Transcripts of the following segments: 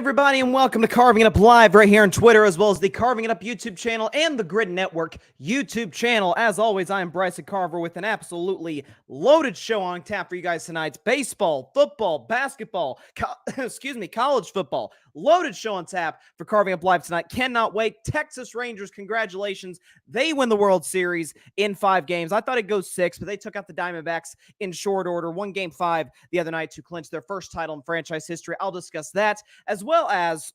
everybody, and welcome to Carving It Up Live right here on Twitter, as well as the Carving It Up YouTube channel and the Grid Network YouTube channel. As always, I am Bryson Carver with an absolutely loaded show on tap for you guys tonight. Baseball, football, basketball, college football. Loaded show on tap for Carving Up Live tonight. Cannot wait. Texas Rangers, congratulations. They win the World Series in 5 games. I thought it'd go 6, but they took out the Diamondbacks in short order. Won Game 5 the other night to clinch their first title in franchise history. I'll discuss that, as well as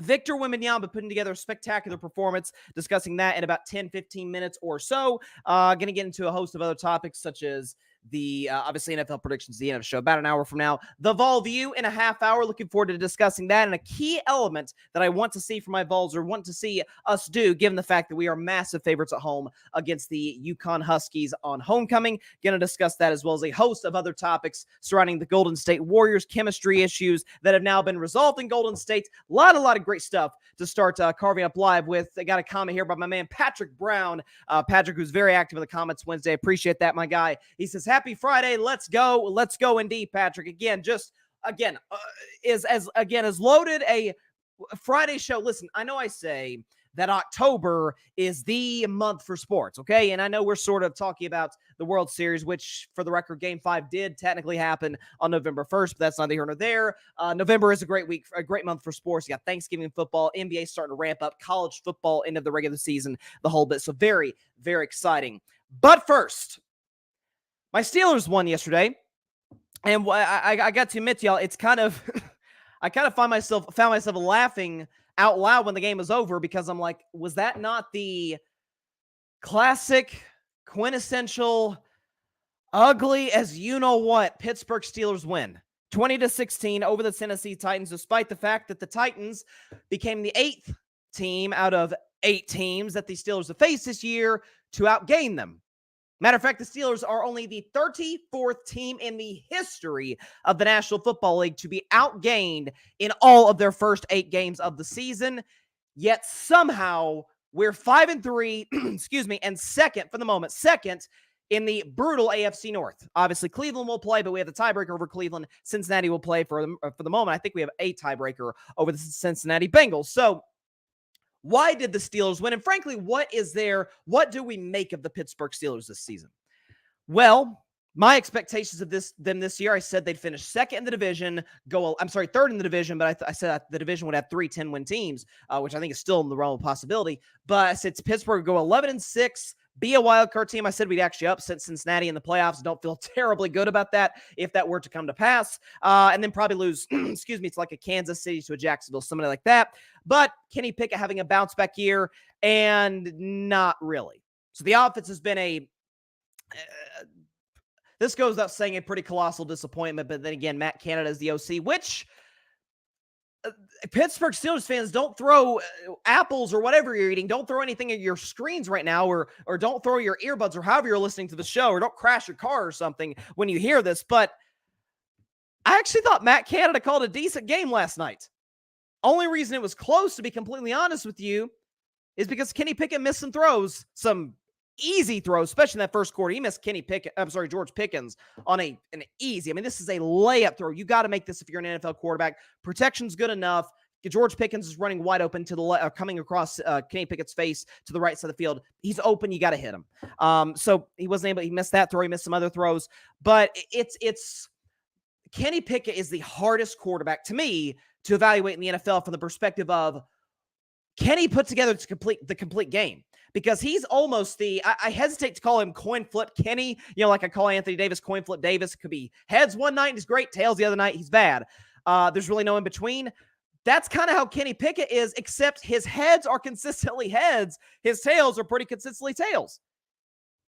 Victor Wembanyama putting together a spectacular performance, discussing that in about 10-15 minutes or so. Going to get into a host of other topics, such as the obviously NFL predictions at the end of the show about an hour from now. The Vol View in a half hour. Looking forward to discussing that, and a key element that I want to see from my Vols, or want to see us do, given the fact that we are massive favorites at home against the UConn Huskies on homecoming. Going to discuss that, as well as a host of other topics surrounding the Golden State Warriors, chemistry issues that have now been resolved in Golden State. A lot of great stuff to start Carving Up Live with. I got a comment here by my man Patrick Brown. Patrick, who's very active in the comments Wednesday. Appreciate that, my guy. He says, happy Friday. Let's go indeed, Patrick. Again, as loaded a Friday show. Listen, I know I say that October is the month for sports, okay? And I know we're sort of talking about the World Series, which, for the record, Game 5 did technically happen on November 1st, but that's neither here nor there. November is a great month for sports. You got Thanksgiving football, NBA starting to ramp up, college football, end of the regular season, the whole bit. So very, very exciting. But first, my Steelers won yesterday, and I got to admit to y'all, it's kind of I kind of found myself laughing out loud when the game was over, because I'm like, was that not the classic, quintessential, ugly as you know what Pittsburgh Steelers win 20-16 over the Tennessee Titans, despite the fact that the Titans became the 8th team out of 8 teams that the Steelers have faced this year to outgain them. Matter of fact, the Steelers are only the 34th team in the history of the National Football League to be outgained in all of their first 8 games of the season. Yet somehow we're 5-3, and second in the brutal AFC North. Obviously, Cleveland will play, but we have the tiebreaker over Cleveland. Cincinnati will play for the moment. I think we have a tiebreaker over the Cincinnati Bengals. So why did the Steelers win? And frankly, what do we make of the Pittsburgh Steelers this season? Well, my expectations of them this year, I said they'd finish third in the division, but I said the division would have 3 10-win teams, which I think is still in the realm of possibility. But I said Pittsburgh would go 11-6, be a wild card team. I said we'd actually upset Cincinnati in the playoffs. Don't feel terribly good about that if that were to come to pass. And then probably lose, to like a Kansas City, to a Jacksonville, somebody like that. But Kenny Pickett having a bounce back year, and not really. So the offense has been this goes without saying, a pretty colossal disappointment. But then again, Matt Canada is the OC, which Pittsburgh Steelers fans, don't throw apples or whatever you're eating. Don't throw anything at your screens right now, or don't throw your earbuds or however you're listening to the show, or don't crash your car or something when you hear this. But I actually thought Matt Canada called a decent game last night. Only reason it was close, to be completely honest with you, is because Kenny Pickett missed some throws, some easy throws, especially in that first quarter. He missed George Pickens on an easy. I mean, this is a layup throw. You got to make this if you're an NFL quarterback. Protection's good enough. George Pickens is running wide open to the coming across Kenny Pickett's face to the right side of the field. He's open. You got to hit him. So he wasn't able. He missed that throw. He missed some other throws. But it's Kenny Pickett is the hardest quarterback to me to evaluate in the NFL from the perspective of, can he put together the complete game? Because he's almost I hesitate to call him coin flip Kenny, like I call Anthony Davis coin flip Davis. It could be heads one night, he's great. Tails the other night, he's bad. There's really no in between. That's kind of how Kenny Pickett is, except his heads are consistently heads. His tails are pretty consistently tails.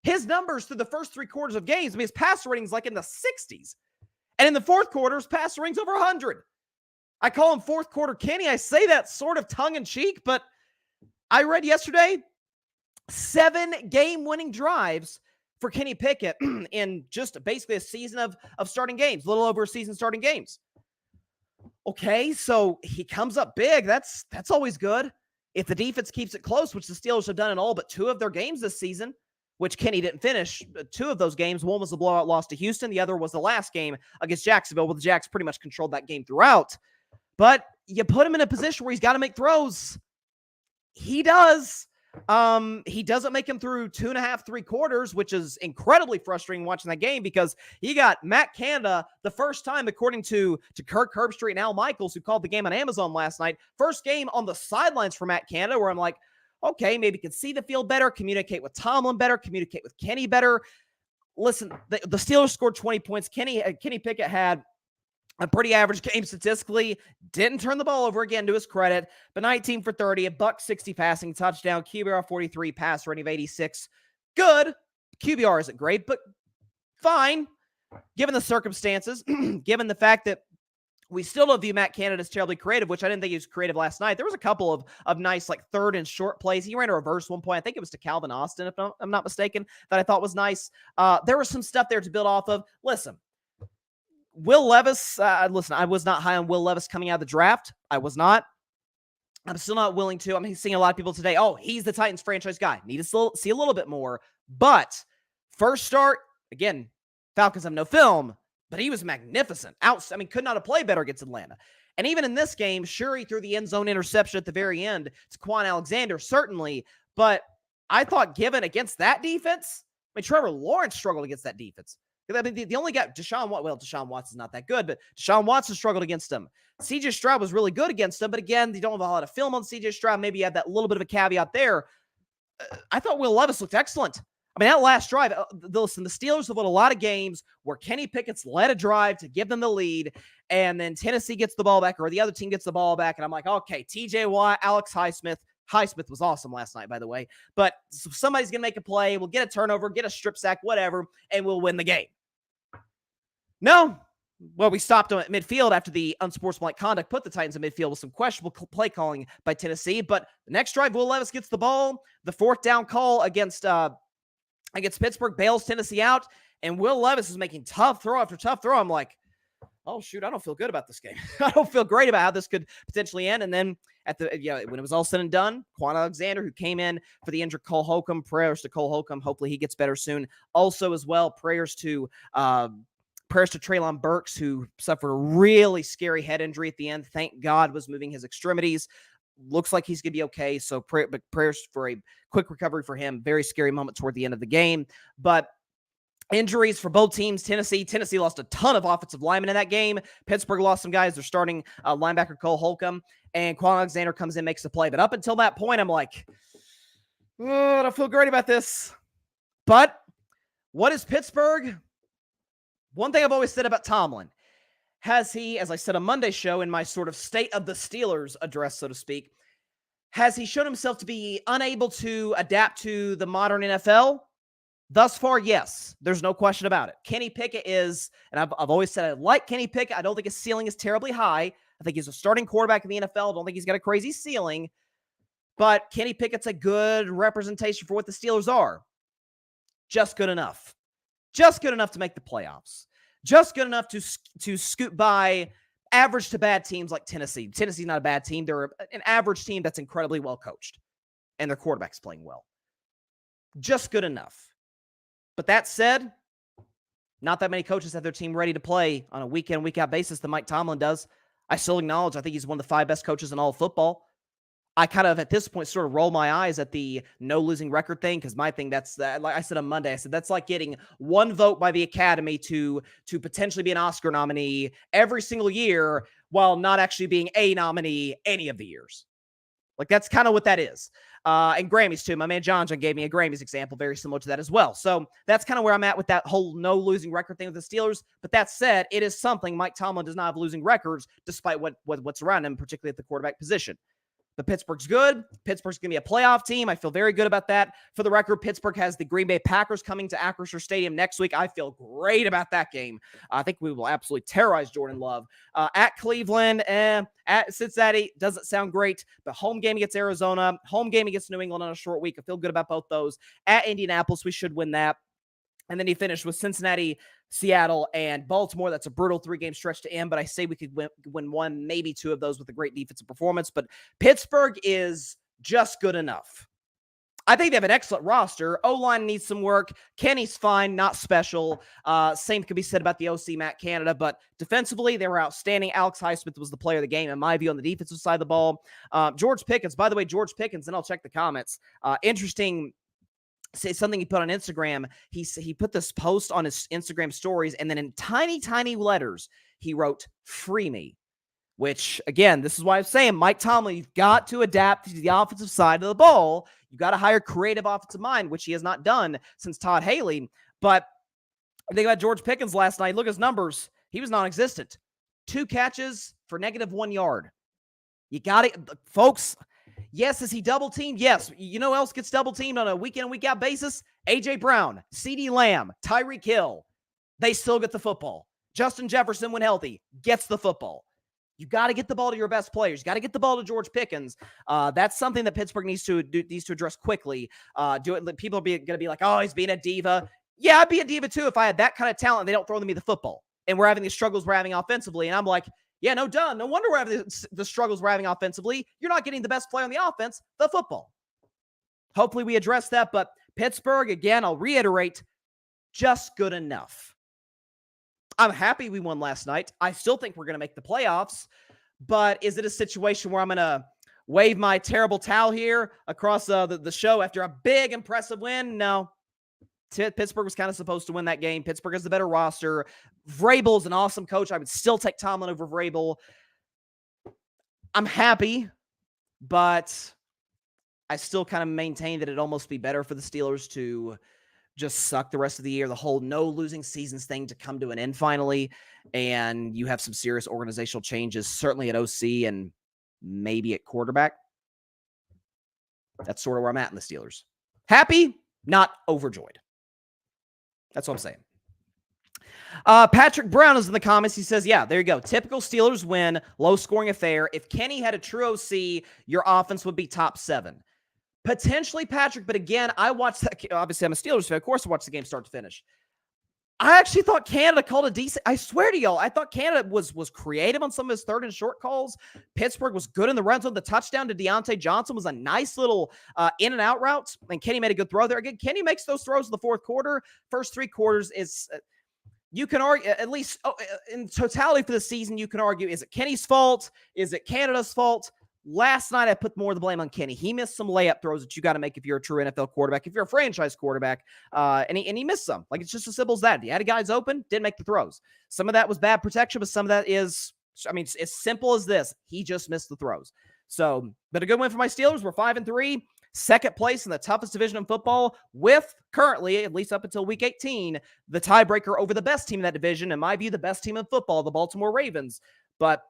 His numbers through the first 3 quarters of games, his passer rating's like in the 60s. And in the fourth quarter, his passer rating's over 100. I call him fourth quarter Kenny. I say that sort of tongue-in-cheek, but I read yesterday 7 game-winning drives for Kenny Pickett in just basically a season of starting games, a little over a season starting games. Okay, so he comes up big. That's always good. If the defense keeps it close, which the Steelers have done in all but 2 of their games this season, which Kenny didn't finish, 2 of those games. One was a blowout loss to Houston. The other was the last game against Jacksonville, where the Jacks pretty much controlled that game throughout. but you put him in a position where he's got to make throws. He does. He doesn't make him through 2.5, 3 quarters, which is incredibly frustrating watching that game because he got Matt Canada the first time, according to Kirk Herbstreit and Al Michaels, who called the game on Amazon last night. First game on the sidelines for Matt Canada, where I'm like, okay, maybe can see the field better, communicate with Tomlin better, communicate with Kenny better. Listen, the Steelers scored 20 points. Kenny Pickett had a pretty average game statistically. Didn't turn the ball over again to his credit, but 19 for 30, a $160 passing touchdown, QBR 43, pass rating of 86. Good. QBR isn't great, but fine, given the circumstances, given the fact that we still don't view Matt Canada as terribly creative, which I didn't think he was creative last night. There was a couple of nice, like, third and short plays. He ran a reverse one point. I think it was to Calvin Austin, if I'm not mistaken, that I thought was nice. There was some stuff there to build off of. Listen, Will Levis, I was not high on Will Levis coming out of the draft. I was not. I'm still not willing to. I'm seeing a lot of people today, oh, he's the Titans franchise guy. Need to see a little bit more. But first start, again, Falcons have no film, but he was magnificent. Could not have played better against Atlanta. And even in this game, sure, he threw the end zone interception at the very end to Quan Alexander, certainly. But I thought given against that defense, Trevor Lawrence struggled against that defense. The only guy, Deshaun Watson's not that good, but Deshaun Watson struggled against him. C.J. Stroud was really good against him, but again, they don't have a lot of film on C.J. Stroud. Maybe you have that little bit of a caveat there. I thought Will Levis looked excellent. That last drive, listen, the Steelers have won a lot of games where Kenny Pickett's led a drive to give them the lead, and then Tennessee gets the ball back, or the other team gets the ball back, and I'm like, okay, T.J. Watt, Alex Highsmith. Highsmith was awesome last night, by the way. But somebody's going to make a play. We'll get a turnover, get a strip sack, whatever, and we'll win the game. No. Well, we stopped them at midfield after the unsportsmanlike conduct put the Titans in midfield with some questionable play calling by Tennessee. But the next drive, Will Levis gets the ball. The fourth down call against Pittsburgh bails Tennessee out, and Will Levis is making tough throw after tough throw. I'm like, oh, shoot, I don't feel good about this game. I don't feel great about how this could potentially end. And then when it was all said and done, Quan Alexander, who came in for the injured Cole Holcomb, prayers to Cole Holcomb. Hopefully he gets better soon. Also as well, prayers to Treylon Burks, who suffered a really scary head injury at the end. Thank God was moving his extremities. Looks like he's going to be okay. So prayers for a quick recovery for him. Very scary moment toward the end of the game. But injuries for both teams. Tennessee lost a ton of offensive linemen in that game. Pittsburgh lost some guys. They're starting linebacker Cole Holcomb, and Quan Alexander comes in, makes the play. But up until that point, I'm like, oh, I don't feel great about this. But what is Pittsburgh? One thing I've always said about Tomlin, has he, as I said on Monday's show in my sort of state of the Steelers address, so to speak, has he shown himself to be unable to adapt to the modern NFL? Thus far, yes. There's no question about it. Kenny Pickett is, and I've always said I like Kenny Pickett. I don't think his ceiling is terribly high. I think he's a starting quarterback in the NFL. I don't think he's got a crazy ceiling. But Kenny Pickett's a good representation for what the Steelers are. Just good enough. Just good enough to make the playoffs. Just good enough to scoot by average to bad teams like Tennessee. Tennessee's not a bad team. They're an average team that's incredibly well coached, and their quarterback's playing well. Just good enough. But that said, not that many coaches have their team ready to play on a week-in, week-out basis than Mike Tomlin does. I still acknowledge I think he's one of the 5 best coaches in all of football. I kind of, at this point, sort of roll my eyes at the no losing record thing, because my thing, that's, like I said on Monday, I said that's like getting one vote by the Academy to potentially be an Oscar nominee every single year while not actually being a nominee any of the years. Like, that's kind of what that is. And Grammys, too. My man John gave me a Grammys example very similar to that as well. So that's kind of where I'm at with that whole no losing record thing with the Steelers. But that said, it is something. Mike Tomlin does not have losing records despite what's around him, particularly at the quarterback position. But Pittsburgh's good. Pittsburgh's going to be a playoff team. I feel very good about that. For the record, Pittsburgh has the Green Bay Packers coming to Acrisure Stadium next week. I feel great about that game. I think we will absolutely terrorize Jordan Love. At Cleveland, at Cincinnati, doesn't sound great. But home game against Arizona, home game against New England on a short week. I feel good about both those. At Indianapolis, we should win that. And then he finished with Cincinnati, Seattle, and Baltimore. That's a brutal 3-game stretch to end, but I say we could win 1, maybe 2 of those with a great defensive performance. But Pittsburgh is just good enough. I think they have an excellent roster. O-line needs some work. Kenny's fine, not special. Same could be said about the OC, Matt Canada, but defensively, they were outstanding. Alex Highsmith was the player of the game, in my view, on the defensive side of the ball. George Pickens, by the way, George Pickens, and I'll check the comments. Interesting. Say something he put on Instagram. He put this post on his Instagram stories, and then in tiny, tiny letters, he wrote, "Free me." Which, again, this is why I'm saying, Mike Tomlin, you've got to adapt to the offensive side of the ball. You've got to hire creative offensive mind, which he has not done since Todd Haley. But I think about George Pickens last night. Look at his numbers. He was non-existent. 2 catches for -1 yard. You got it, folks. Yes, is he double-teamed? Yes. You know who else gets double-teamed on a week-in, week-out basis? A.J. Brown, CeeDee Lamb, Tyreek Hill. They still get the football. Justin Jefferson, when healthy, gets the football. You got to get the ball to your best players. You got to get the ball to George Pickens. That's something that Pittsburgh needs to address quickly. People are going to be like, "Oh, he's being a diva." Yeah, I'd be a diva too if I had that kind of talent and they don't throw me the football. And we're having the struggles we're having offensively. And I'm like, yeah, no duh. No wonder we're having the struggles we're having offensively. You're not getting the best player on the offense, the football. Hopefully we address that. But Pittsburgh, again, I'll reiterate, just good enough. I'm happy we won last night. I still think we're going to make the playoffs, but is it a situation where I'm going to wave my terrible towel here across the show after a big, impressive win? No. Pittsburgh was kind of supposed to win that game. Pittsburgh has the better roster. Vrabel's an awesome coach. I would still take Tomlin over Vrabel. I'm happy, but I still kind of maintain that it'd almost be better for the Steelers to just suck the rest of the year, the whole no losing seasons thing to come to an end finally, and you have some serious organizational changes, certainly at OC and maybe at quarterback. That's sort of where I'm at in the Steelers. Happy, not overjoyed. That's what I'm saying. Patrick Brown is in the comments. He says, yeah, there you go. Typical Steelers win, low-scoring affair. If Kenny had a true OC, your offense would be top 7. Potentially, Patrick, but again, I watched that. Obviously, I'm a Steelers fan. Of course, I watched the game start to finish. I actually thought Canada called a decent. I swear to y'all, I thought Canada was creative on some of his third and short calls. Pittsburgh was good in the red zone. The touchdown to Deontay Johnson was a nice little in and out route, and Kenny made a good throw there. Again, Kenny makes those throws in the fourth quarter. First 3 quarters is. You can argue, at least in totality for the season, you can argue, is it Kenny's fault? Is it Canada's fault? Last night, I put more of the blame on Kenny. He missed some layup throws that you got to make if you're a true NFL quarterback, if you're a franchise quarterback, and he missed some. Like, it's just as simple as that. He had guys open, didn't make the throws. Some of that was bad protection, but some of that is, I mean, it's as simple as this. He just missed the throws. So, but a good win for my Steelers. We're 5-3, second place in the toughest division in football, with currently, at least up until week 18, the tiebreaker over the best team in that division, in my view, the best team in football, the Baltimore Ravens. But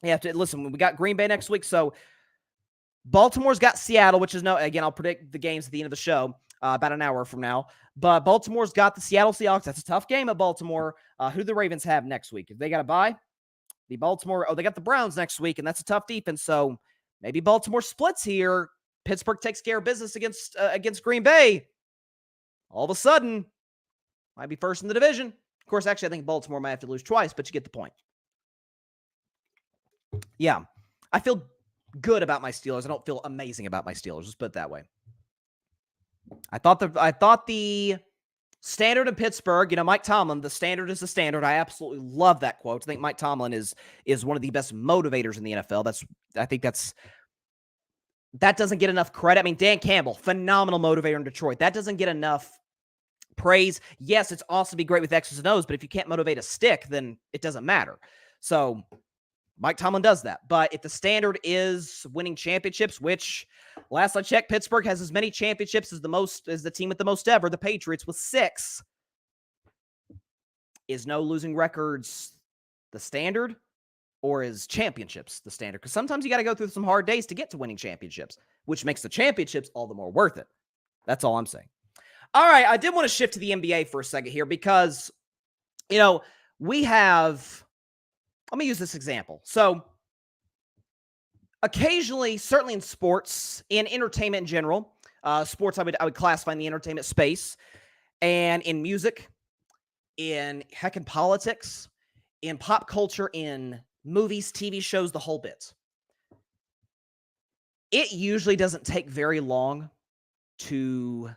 you have to listen. We got Green Bay next week, so Baltimore's got Seattle, which is again, I'll predict the games at the end of the show about an hour from now. But Baltimore's got the Seattle Seahawks. That's a tough game at Baltimore. Who do the Ravens have next week? If they got to bye, the Baltimore. Oh, they got the Browns next week, and that's a tough defense. So maybe Baltimore splits here. Pittsburgh takes care of business against Green Bay. All of a sudden, might be first in the division. Of course, actually, I think Baltimore might have to lose twice, but you get the point. Yeah, I feel good about my Steelers. I don't feel amazing about my Steelers. Let's put it that way. I thought the standard in Pittsburgh, Mike Tomlin, the standard is the standard. I absolutely love that quote. I think Mike Tomlin is one of the best motivators in the NFL. That doesn't get enough credit. I mean, Dan Campbell, phenomenal motivator in Detroit. That doesn't get enough praise. Yes, it's awesome to be great with X's and O's, but if you can't motivate a stick, then it doesn't matter. So Mike Tomlin does that. But if the standard is winning championships, which last I checked, Pittsburgh has as many championships as the team with the most ever, the Patriots with 6. Is no losing records the standard, or is championships the standard? Because sometimes you got to go through some hard days to get to winning championships, which makes the championships all the more worth it. That's all I'm saying. All right, I did want to shift to the NBA for a second here because, we have. Let me use this example. So occasionally, certainly in sports, in entertainment in general, sports I would classify in the entertainment space, and in music, in politics, in pop culture, in movies, TV shows, the whole bit. It usually doesn't take very long to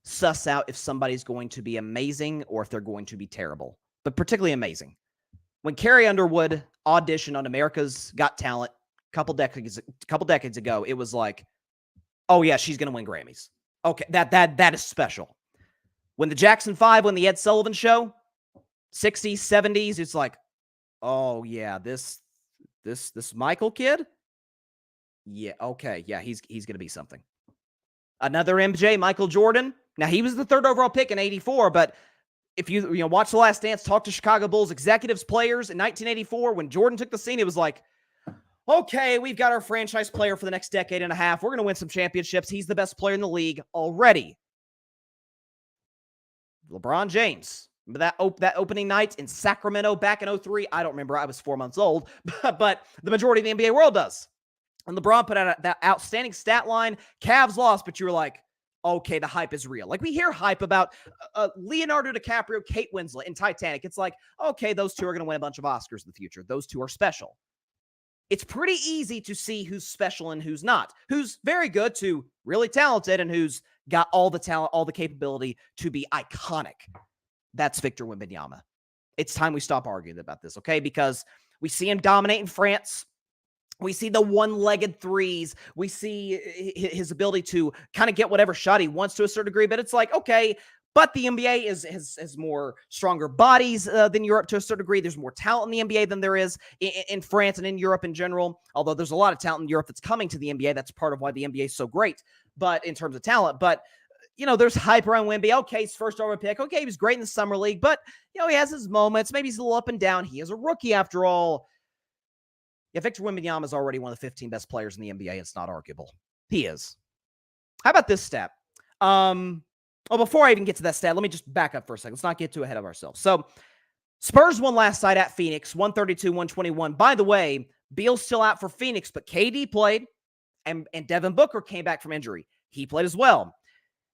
suss out if somebody's going to be amazing or if they're going to be terrible, but particularly amazing. When Carrie Underwood auditioned on America's Got Talent a couple decades ago, it was like, oh yeah, she's going to win Grammys. Okay, that is special. When the Jackson 5, when the Ed Sullivan Show, 60s, 70s, it's like, oh yeah, this Michael kid? Yeah, okay, yeah, he's going to be something. Another MJ, Michael Jordan. Now, he was the 3rd overall pick in 84, but if you watch The Last Dance, talk to Chicago Bulls executives, players in 1984, when Jordan took the scene, it was like, okay, we've got our franchise player for the next decade and a half. We're going to win some championships. He's the best player in the league already. LeBron James. Remember that opening night in Sacramento back in 03? I don't remember. I was 4 months old, but the majority of the NBA world does. And LeBron put out that outstanding stat line. Cavs lost, but you were like, okay, the hype is real. Like, we hear hype about Leonardo DiCaprio, Kate Winslet in Titanic. It's like, okay, those two are going to win a bunch of Oscars in the future. Those two are special. It's pretty easy to see who's special and who's not, who's very good to really talented and who's got all the talent, all the capability to be iconic. That's Victor Wembanyama. It's time we stop arguing about this, okay? Because we see him dominate in France. We see the one-legged threes. We see his ability to kind of get whatever shot he wants to a certain degree. But it's like, okay, but the NBA has more stronger bodies than Europe to a certain degree. There's more talent in the NBA than there is in France and in Europe in general. Although there's a lot of talent in Europe that's coming to the NBA. That's part of why the NBA is so great. But in terms of talent, there's hype around Wemby. Okay, he's first overall pick. Okay, he was great in the summer league, but he has his moments. Maybe he's a little up and down. He is a rookie after all. Yeah, Victor Wembanyama is already one of the 15 best players in the NBA. It's not arguable. He is. How about this stat? Before I even get to that stat, let me just back up for a second. Let's not get too ahead of ourselves. So, Spurs won last night at Phoenix, 132-121. By the way, Beal's still out for Phoenix, but KD played, and Devin Booker came back from injury. He played as well.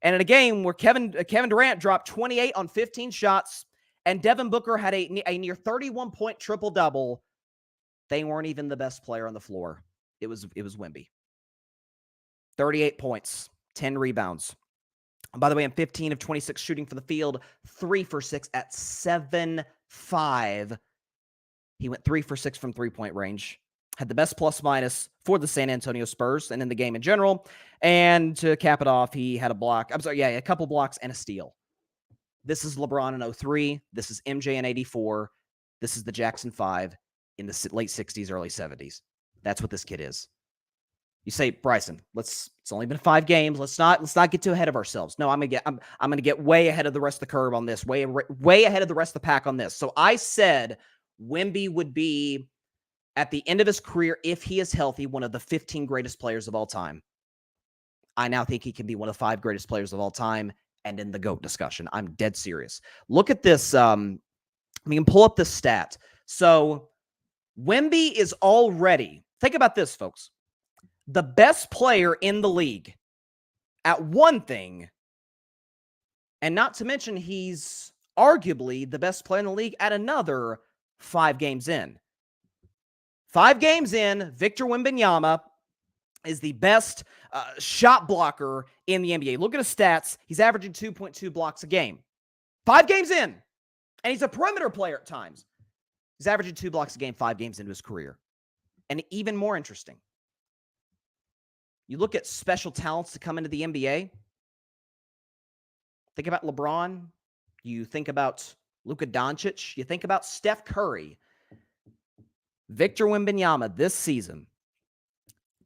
And in a game where Kevin Durant dropped 28 on 15 shots, and Devin Booker had a near 31-point triple-double, they weren't even the best player on the floor. It was Wemby. 38 points, 10 rebounds. And by the way, I'm 15 of 26 shooting for the field, 3 for 6 at 7-5. He went 3 for 6 from three-point range. Had the best plus-minus for the San Antonio Spurs and in the game in general. And to cap it off, he had a couple blocks and a steal. This is LeBron in 03. This is MJ in 84. This is the Jackson 5 in the late 60s, early 70s. That's what this kid is. You say, Bryson, it's only been 5 games. Let's not get too ahead of ourselves. No, I'm gonna get way ahead of the rest of the curve on this, way ahead of the rest of the pack on this. So I said Wemby would be, at the end of his career, if he is healthy, one of the 15 greatest players of all time. I now think he can be one of the 5 greatest players of all time and in the GOAT discussion. I'm dead serious. Look at this. We can pull up this stat. So Wemby is already, think about this, folks, the best player in the league at one thing, and not to mention he's arguably the best player in the league at another 5 games in. 5 games in, Victor Wembanyama is the best shot blocker in the NBA. Look at his stats. He's averaging 2.2 blocks a game. 5 games in, and he's a perimeter player at times. He's averaging 2 blocks a game 5 games into his career. And even more interesting, you look at special talents to come into the NBA. Think about LeBron. You think about Luka Doncic. You think about Steph Curry. Victor Wembanyama this season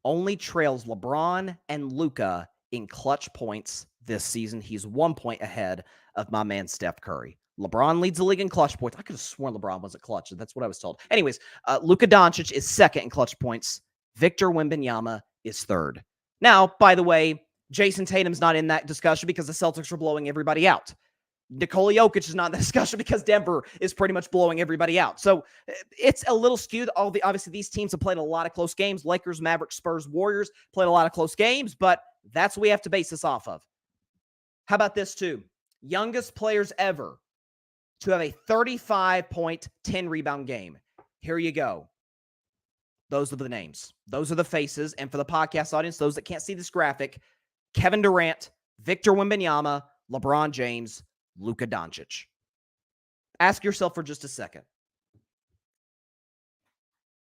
only trails LeBron and Luka in clutch points this season. He's 1 point ahead of my man Steph Curry. LeBron leads the league in clutch points. I could have sworn LeBron wasn't clutch. That's what I was told. Anyways, Luka Doncic is second in clutch points. Victor Wembanyama is third. Now, by the way, Jason Tatum's not in that discussion because the Celtics are blowing everybody out. Nikola Jokic is not in the discussion because Denver is pretty much blowing everybody out. So it's a little skewed. Obviously, these teams have played a lot of close games. Lakers, Mavericks, Spurs, Warriors played a lot of close games, but that's what we have to base this off of. How about this too? Youngest players ever to have a 35-point, 10-rebound game. Here you go. Those are the names. Those are the faces. And for the podcast audience, those that can't see this graphic, Kevin Durant, Victor Wembanyama, LeBron James, Luka Doncic. Ask yourself for just a second.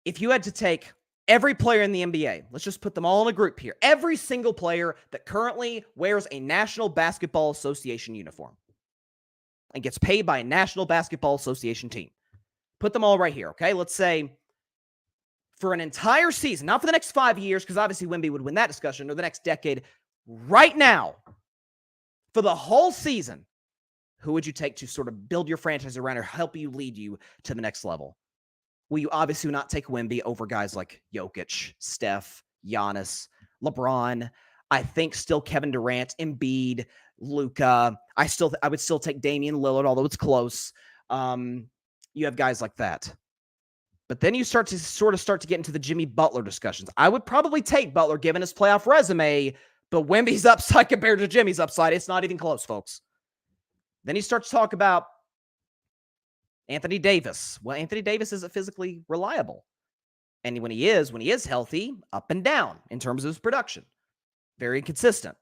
If you had to take every player in the NBA, let's just put them all in a group here, every single player that currently wears a National Basketball Association uniform and gets paid by a National Basketball Association team, put them all right here, okay? Let's say for an entire season, not for the next 5 years, because obviously Wemby would win that discussion, or the next decade, right now, for the whole season, who would you take to sort of build your franchise around or help you lead you to the next level? Will you obviously not take Wemby over guys like Jokic, Steph, Giannis, LeBron? I think still Kevin Durant, Embiid, Luka. I would still take Damian Lillard, although it's close. You have guys like that. But then you start to get into the Jimmy Butler discussions. I would probably take Butler given his playoff resume, but Wemby's upside compared to Jimmy's upside, it's not even close, folks. Then you start to talk about Anthony Davis. Well, Anthony Davis isn't physically reliable. And when he is healthy, up and down in terms of his production. Very inconsistent.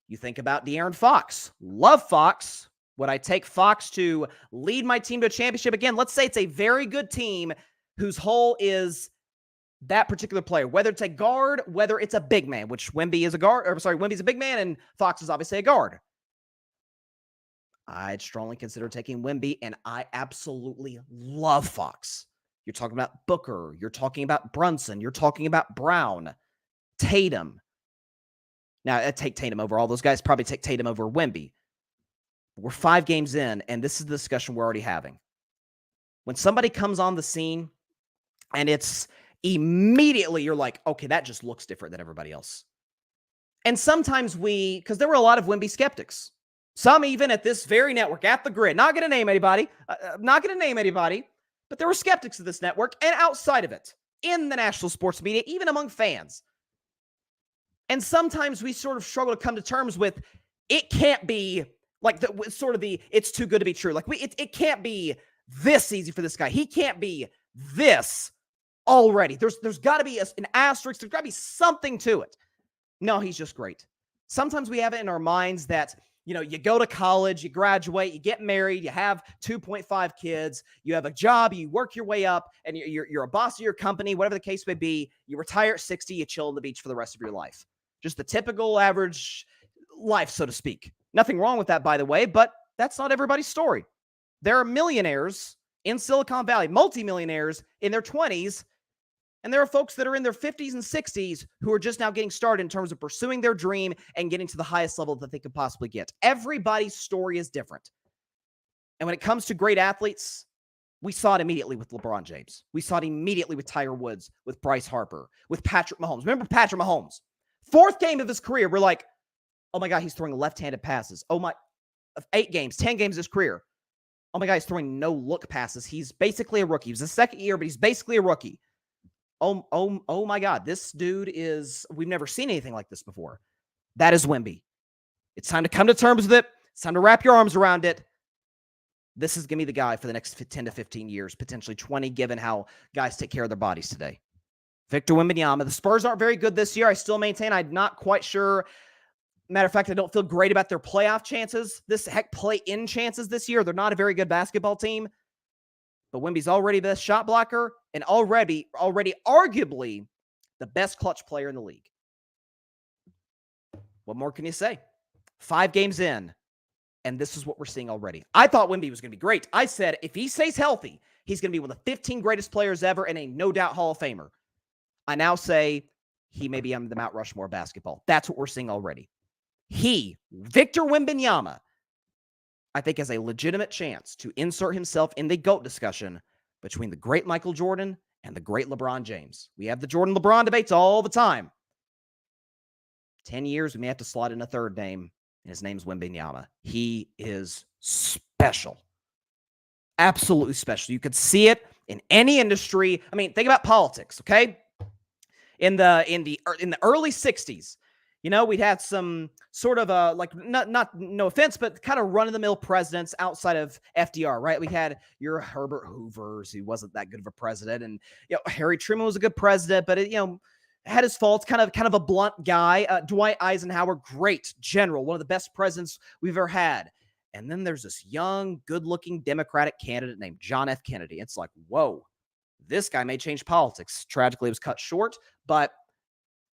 You think about De'Aaron Fox. Love Fox. Would I take Fox to lead my team to a championship? Again, let's say it's a very good team whose whole is that particular player, whether it's a guard, whether it's a big man, which Wemby is a guard, Wemby's a big man and Fox is obviously a guard. I'd strongly consider taking Wemby, and I absolutely love Fox. You're talking about Booker. You're talking about Brunson. You're talking about Brown, Tatum. Now, I'd take Tatum over all those guys. Probably take Tatum over Wemby. We're 5 games in, and this is the discussion we're already having. When somebody comes on the scene, and it's immediately you're like, okay, that just looks different than everybody else. And sometimes because there were a lot of Wemby skeptics. Some even at this very network, at the grid. Not going to name anybody. But there were skeptics of this network and outside of it, in the national sports media, even among fans. And sometimes we sort of struggle to come to terms with it can't be like it's too good to be true. Like it can't be this easy for this guy. He can't be this already. There's got to be an asterisk. There's got to be something to it. No, he's just great. Sometimes we have it in our minds that, you go to college, you graduate, you get married, you have 2.5 kids, you have a job, you work your way up, and you're a boss of your company, whatever the case may be. You retire at 60, you chill on the beach for the rest of your life. Just the typical average life, so to speak. Nothing wrong with that, by the way, but that's not everybody's story. There are millionaires in Silicon Valley, multimillionaires in their 20s, and there are folks that are in their 50s and 60s who are just now getting started in terms of pursuing their dream and getting to the highest level that they could possibly get. Everybody's story is different. And when it comes to great athletes, we saw it immediately with LeBron James. We saw it immediately with Tiger Woods, with Bryce Harper, with Patrick Mahomes. Remember Patrick Mahomes? 4th game of his career, we're like, oh my God, he's throwing left-handed passes. 8 games, 10 games of his career. Oh my God, he's throwing no-look passes. He's basically a rookie. He was his 2nd year, but he's basically a rookie. Oh my God, this dude we've never seen anything like this before. That is Wemby. It's time to come to terms with it. It's time to wrap your arms around it. This is going to be the guy for the next 10 to 15 years, potentially 20, given how guys take care of their bodies today. Victor Wembanyama. The Spurs aren't very good this year. I still maintain I'm not quite sure. Matter of fact, I don't feel great about their playoff chances. Play-in chances this year. They're not a very good basketball team. But Wemby's already the best shot blocker and already arguably the best clutch player in the league. What more can you say? 5 games in, and this is what we're seeing already. I thought Wemby was going to be great. I said if he stays healthy, he's going to be one of the 15 greatest players ever and a no-doubt Hall of Famer. I now say he may be on the Mount Rushmore of basketball. That's what we're seeing already. Victor Wembanyama, I think has a legitimate chance to insert himself in the GOAT discussion between the great Michael Jordan and the great LeBron James. We have the Jordan-LeBron debates all the time. 10 years, we may have to slot in a 3rd name, and his name's Wembanyama. He is special. Absolutely special. You could see it in any industry. I mean, think about politics, okay? In the early 60s, we'd had some sort of no offense, but kind of run-of-the-mill presidents outside of FDR, right? We had your Herbert Hoovers, who wasn't that good of a president, and Harry Truman was a good president, but had his faults, kind of a blunt guy. Dwight Eisenhower, great general, one of the best presidents we've ever had. And then there's this young, good-looking Democratic candidate named John F. Kennedy. It's like, whoa, this guy may change politics. Tragically, it was cut short, but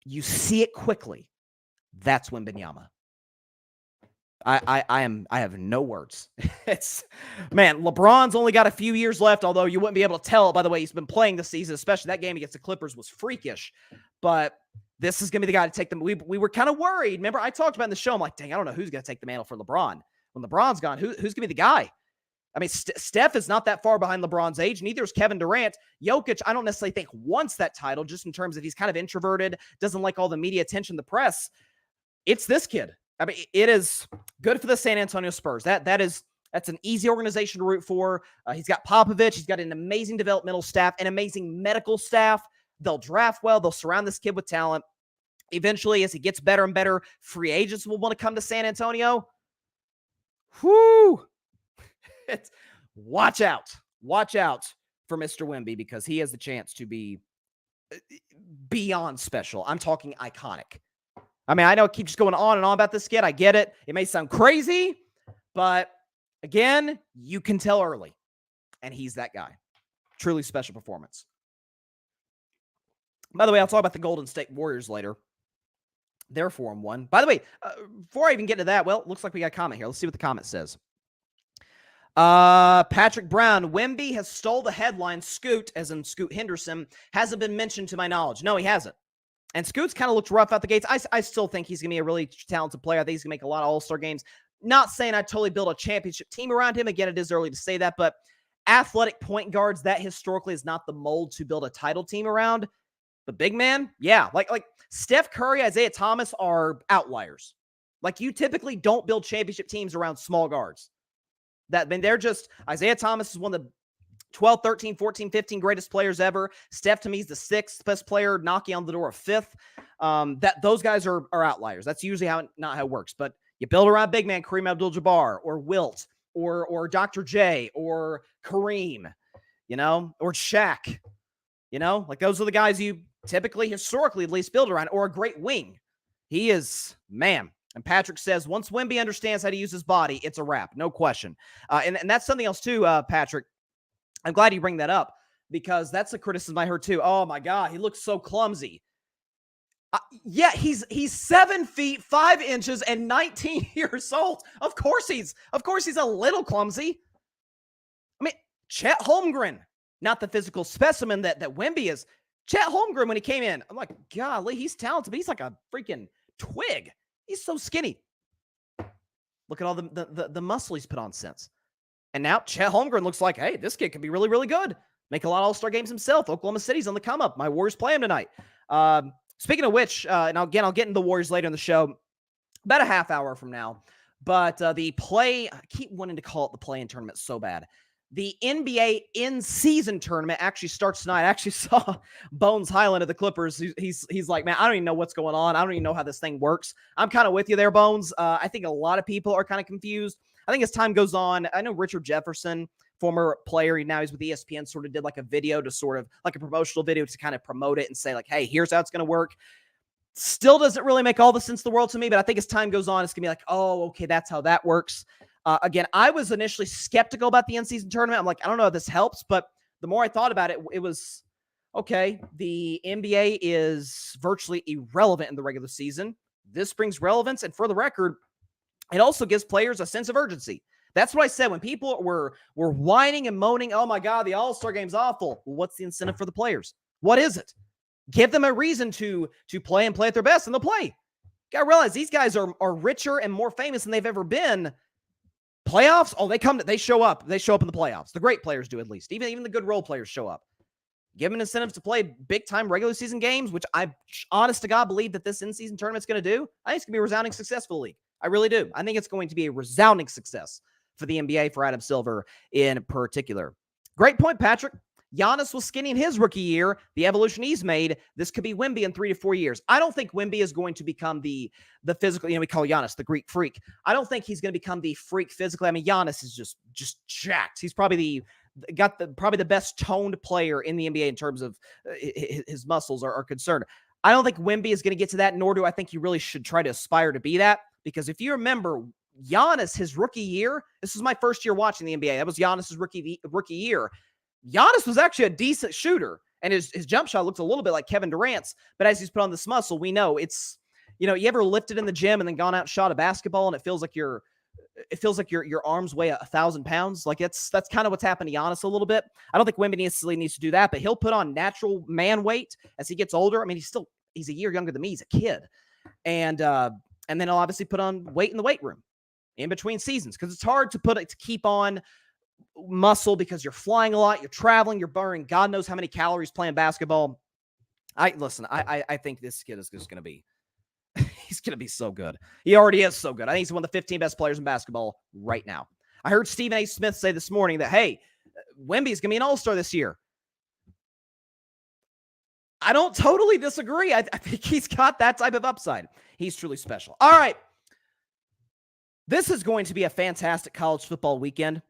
you see it quickly. That's Wembanyama. I have no words. It's, man, LeBron's only got a few years left, although you wouldn't be able to tell by the way he's been playing this season, especially that game against the Clippers was freakish. But this is going to be the guy to take them. We were kind of worried. Remember, I talked about in the show, I'm like, dang, I don't know who's going to take the mantle for LeBron. When LeBron's gone, who's going to be the guy? I mean, Steph is not that far behind LeBron's age. Neither is Kevin Durant. Jokic, I don't necessarily think wants that title, just in terms of he's kind of introverted, doesn't like all the media attention, the press. It's this kid. I mean, it is good for the San Antonio Spurs. That's an easy organization to root for. He's got Popovich. He's got an amazing developmental staff, an amazing medical staff. They'll draft well. They'll surround this kid with talent. Eventually, as he gets better and better, free agents will want to come to San Antonio. Whoo! Watch out. Watch out for Mr. Wemby, because he has the chance to be beyond special. I'm talking iconic. I mean, I know it keeps going on and on about this kid. I get it. It may sound crazy, but again, you can tell early. And he's that guy. Truly special performance. By the way, I'll talk about the Golden State Warriors later. They're 4-1. By the way, before I even get to that, well, it looks like we got a comment here. Let's see what the comment says. Patrick Brown, Wemby has stole the headline. Scoot, as in Scoot Henderson, hasn't been mentioned to my knowledge. No, he hasn't. And Scoot's kind of looked rough out the gates. I still think he's going to be a really talented player. I think he's going to make a lot of all-star games. Not saying I totally build a championship team around him. Again, it is early to say that, but athletic point guards, that historically is not the mold to build a title team around. But big man, yeah, like Steph Curry, Isaiah Thomas are outliers. Like, you typically don't build championship teams around small guards. They're just, Isaiah Thomas is one of the 12, 13, 14, 15 greatest players ever. Steph, to me, is the sixth best player, knocking on the door of fifth. Those guys are outliers. That's usually not how it works. But you build around big man, Kareem Abdul-Jabbar, or Wilt, or Dr. J, or Kareem, or Shaq. Like, those are the guys you typically, historically, at least build around, or a great wing. He is, man. And Patrick says, once Wemby understands how to use his body, it's a wrap. No question. And that's something else too, Patrick. I'm glad you bring that up, because that's a criticism I heard too. Oh my God, he looks so clumsy. Yeah, he's 7 feet 5 inches and 19 years old. Of course he's a little clumsy. I mean, Chet Holmgren, not the physical specimen that Wemby is. Chet Holmgren, when he came in, I'm like, golly, he's talented, but he's like a freaking twig. He's so skinny. Look at all the muscle he's put on since. And now Chet Holmgren looks like, hey, this kid could be really, really good. Make a lot of all-star games himself. Oklahoma City's on the come-up. My Warriors play him tonight. Speaking of which, and I'll get into the Warriors later in the show, about a half hour from now. But the play, I keep wanting to call it the play-in tournament so bad. The NBA in-season tournament actually starts tonight. I actually saw Bones Highland of the Clippers. He's like, man, I don't even know what's going on. I don't even know how this thing works. I'm kind of with you there, Bones. I think a lot of people are kind of confused. I think as time goes on, I know Richard Jefferson, former player, now he's with ESPN, sort of did like a video to sort of like a promotional video to kind of promote it and say like, hey, here's how it's going to work. Still doesn't really make all the sense in the world to me, but I think as time goes on, it's going to be like, oh, okay, that's how that works. Again, I was initially skeptical about the in-season tournament. I'm like, I don't know if this helps, but the more I thought about it, it was, okay, the NBA is virtually irrelevant in the regular season. This brings relevance, and for the record, it also gives players a sense of urgency. That's what I said when people were whining and moaning, oh my God, the All-Star game's awful. Well, what's the incentive for the players? What is it? Give them a reason to play and play at their best, and they'll play. You got to realize these guys are richer and more famous than they've ever been. Playoffs, oh, they show up. They show up in the playoffs. The great players do, at least. Even the good role players show up. Give them incentives to play big-time regular season games, which I, honest to God, believe that this in-season tournament's going to do. I think it's going to be a resounding success for the league. I really do. I think it's going to be a resounding success for the NBA, for Adam Silver in particular. Great point, Patrick. Giannis was skinny in his rookie year. The evolution he's made, this could be Wemby in 3 to 4 years. I don't think Wemby is going to become the physical, we call Giannis the Greek freak. I don't think he's going to become the freak physically. I mean, Giannis is just jacked. He's probably probably the best toned player in the NBA in terms of his muscles are concerned. I don't think Wemby is going to get to that, nor do I think he really should try to aspire to be that. Because if you remember, Giannis, his rookie year, this is my first year watching the NBA. That was Giannis's rookie year. Giannis was actually a decent shooter, and his jump shot looks a little bit like Kevin Durant's. But as he's put on this muscle, we know it's, you ever lifted in the gym and then gone out and shot a basketball, and it feels like your arms weigh 1,000 pounds. Like that's kind of what's happened to Giannis a little bit. I don't think Wemby necessarily needs to do that, but he'll put on natural man weight as he gets older. I mean, he's a year younger than me. He's a kid. And then he'll obviously put on weight in the weight room in between seasons, because it's hard to keep on muscle because you're flying a lot, you're traveling, you're burning God knows how many calories playing basketball. I think this kid is just going to be, he's going to be so good. He already is so good. I think he's one of the 15 best players in basketball right now. I heard Stephen A. Smith say this morning that, hey, Wemby is going to be an all-star this year. I don't totally disagree. I think he's got that type of upside. He's truly special. All right. This is going to be a fantastic college football weekend.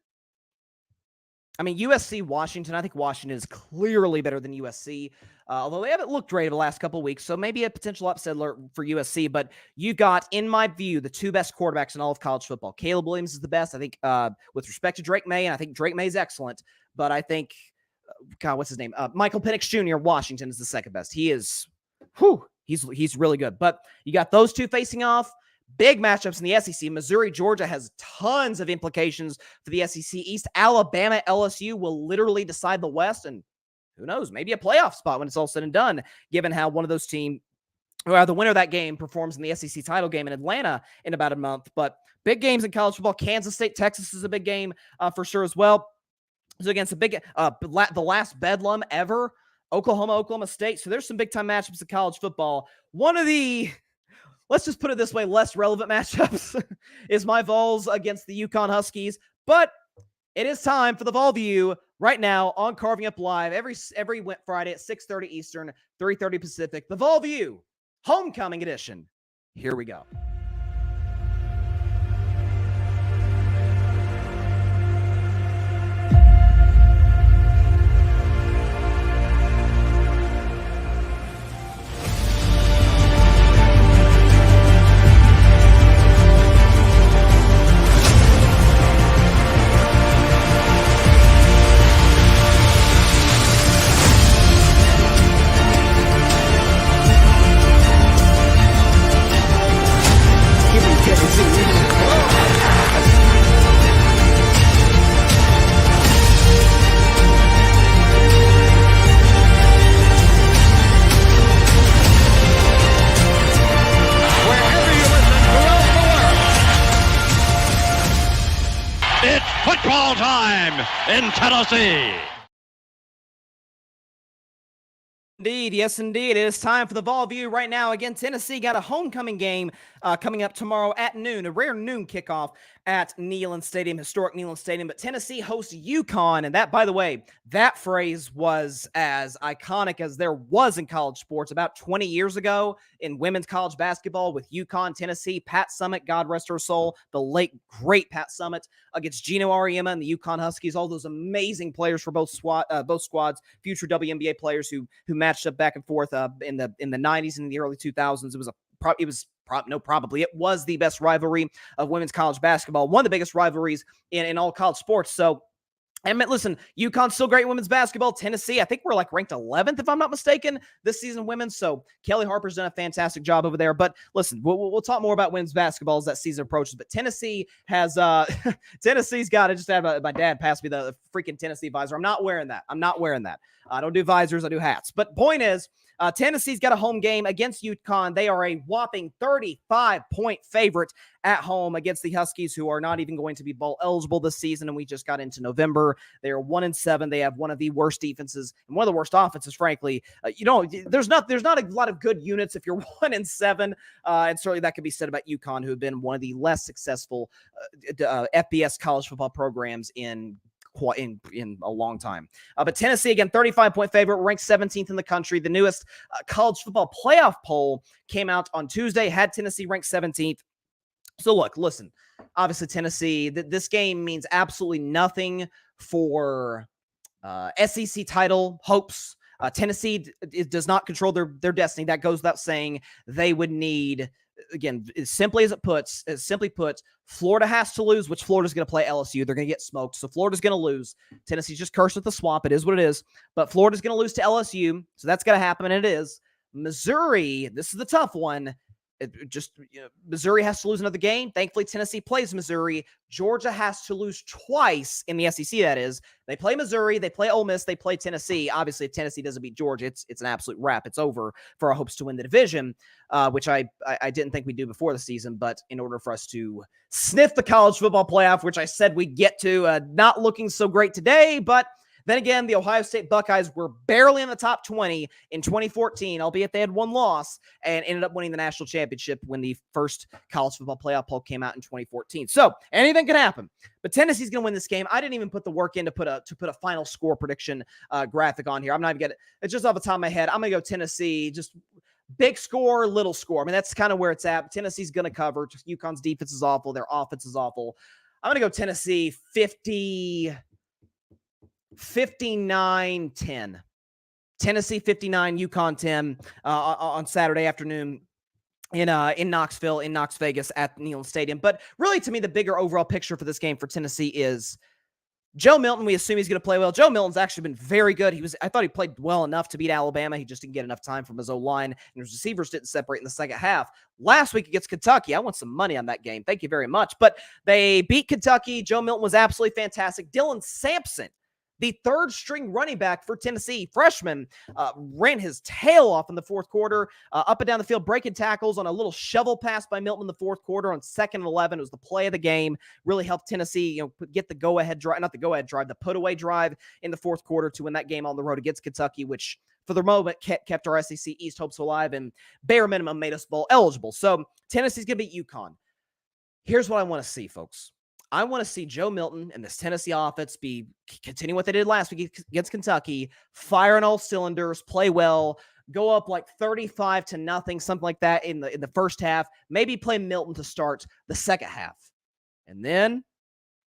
I mean, USC, Washington, I think Washington is clearly better than USC, although they haven't looked great over the last couple of weeks, so maybe a potential upset alert for USC. But you got, in my view, the two best quarterbacks in all of college football. Caleb Williams is the best, I think, with respect to Drake May, and I think Drake May is excellent. But I think, what's his name? Michael Penix Jr., Washington, is the second best. He is, he's really good. But you got those two facing off. Big matchups in the SEC. Missouri, Georgia has tons of implications for the SEC East. Alabama, LSU will literally decide the West, and who knows, maybe a playoff spot when it's all said and done, given how one of those teams, or the winner of that game, performs in the SEC title game in Atlanta in about a month. But big games in college football. Kansas State, Texas is a big game for sure as well. So against the last bedlam ever, Oklahoma State. So there's some big-time matchups in college football. One of the, let's just put it this way, less relevant matchups is my Vols against the UConn Huskies. But it is time for the Vol View right now on Carving Up Live every Friday at 6:30 Eastern, 3:30 Pacific. The Vol View Homecoming Edition. Here we go. Football time in Tennessee. Indeed, yes, indeed. It is time for the Vol View right now. Again, Tennessee got a homecoming game coming up tomorrow at noon, a rare noon kickoff at Neyland Stadium, historic Neyland Stadium. But Tennessee hosts UConn, and that, by the way, that phrase was as iconic as there was in college sports about 20 years ago in women's college basketball with UConn, Tennessee. Pat Summitt, God rest her soul, the late, great Pat Summitt against Gino Auriemma and the UConn Huskies, all those amazing players for both squads, future WNBA players who matched up back and forth in the 90s and in the early 2000s. It was the best rivalry of women's college basketball, one of the biggest rivalries in all college sports. So, and listen, UConn's still great in women's basketball. Tennessee, I think we're ranked 11th, if I'm not mistaken, this season women's. So Kelly Harper's done a fantastic job over there. But listen, we'll talk more about women's basketball as that season approaches. But Tennessee has Tennessee's got to just have my dad pass me the freaking Tennessee visor. I'm not wearing that. I don't do visors. I do hats. But point is, Tennessee's got a home game against UConn. They are a whopping 35-point favorite at home against the Huskies, who are not even going to be bowl eligible this season. And we just got into November. They are 1-7. They have one of the worst defenses and one of the worst offenses, frankly. There's not a lot of good units if you're 1-7. And certainly that could be said about UConn, who have been one of the less successful FBS college football programs in a long time. But Tennessee, again, 35-point favorite, ranked 17th in the country. The newest college football playoff poll came out on Tuesday, had Tennessee ranked 17th. So listen, obviously Tennessee, this game means absolutely nothing for SEC title hopes. Tennessee does not control their destiny. That goes without saying. They would need, again, as simply put, Florida has to lose, which Florida's going to play LSU. They're going to get smoked. So Florida's going to lose. Tennessee's just cursed with the swamp. It is what it is. But Florida's going to lose to LSU. So that's going to happen, and it is. Missouri, this is the tough one. Missouri has to lose another game. Thankfully, Tennessee plays Missouri. Georgia has to lose twice in the SEC, that is. They play Missouri, they play Ole Miss, they play Tennessee. Obviously, if Tennessee doesn't beat Georgia, it's an absolute wrap. It's over for our hopes to win the division, which I didn't think we'd do before the season. But in order for us to sniff the college football playoff, which I said we'd get to, not looking so great today, but then again, the Ohio State Buckeyes were barely in the top 20 in 2014, albeit they had one loss, and ended up winning the national championship when the first college football playoff poll came out in 2014. So anything can happen. But Tennessee's going to win this game. I didn't even put the work in to put a final score prediction graphic on here. I'm not even getting it's just off the top of my head. I'm going to go Tennessee, just big score, little score. I mean, that's kind of where it's at. Tennessee's going to cover. Just UConn's defense is awful. Their offense is awful. I'm going to go Tennessee 59-10. Tennessee 59, UConn 10 on Saturday afternoon in Knoxville, in Knox Vegas at Neyland Stadium. But really, to me, the bigger overall picture for this game for Tennessee is Joe Milton. We assume he's going to play well. Joe Milton's actually been very good. I thought he played well enough to beat Alabama. He just didn't get enough time from his O-line, and his receivers didn't separate in the second half. Last week against Kentucky, I want some money on that game. Thank you very much. But they beat Kentucky. Joe Milton was absolutely fantastic. Dylan Sampson, the third-string running back for Tennessee, freshman, ran his tail off in the fourth quarter, up and down the field, breaking tackles on a little shovel pass by Milton in the fourth quarter on 2nd and 11. It was the play of the game. Really helped Tennessee, get the go-ahead drive, not the go-ahead drive, the put-away drive in the fourth quarter to win that game on the road against Kentucky, which for the moment kept our SEC East hopes alive and bare minimum made us bowl eligible. So Tennessee's going to beat UConn. Here's what I want to see, folks. I want to see Joe Milton and this Tennessee offense continue what they did last week against Kentucky, fire on all cylinders, play well, go up like 35-0, something like that in the first half. Maybe play Milton to start the second half, and then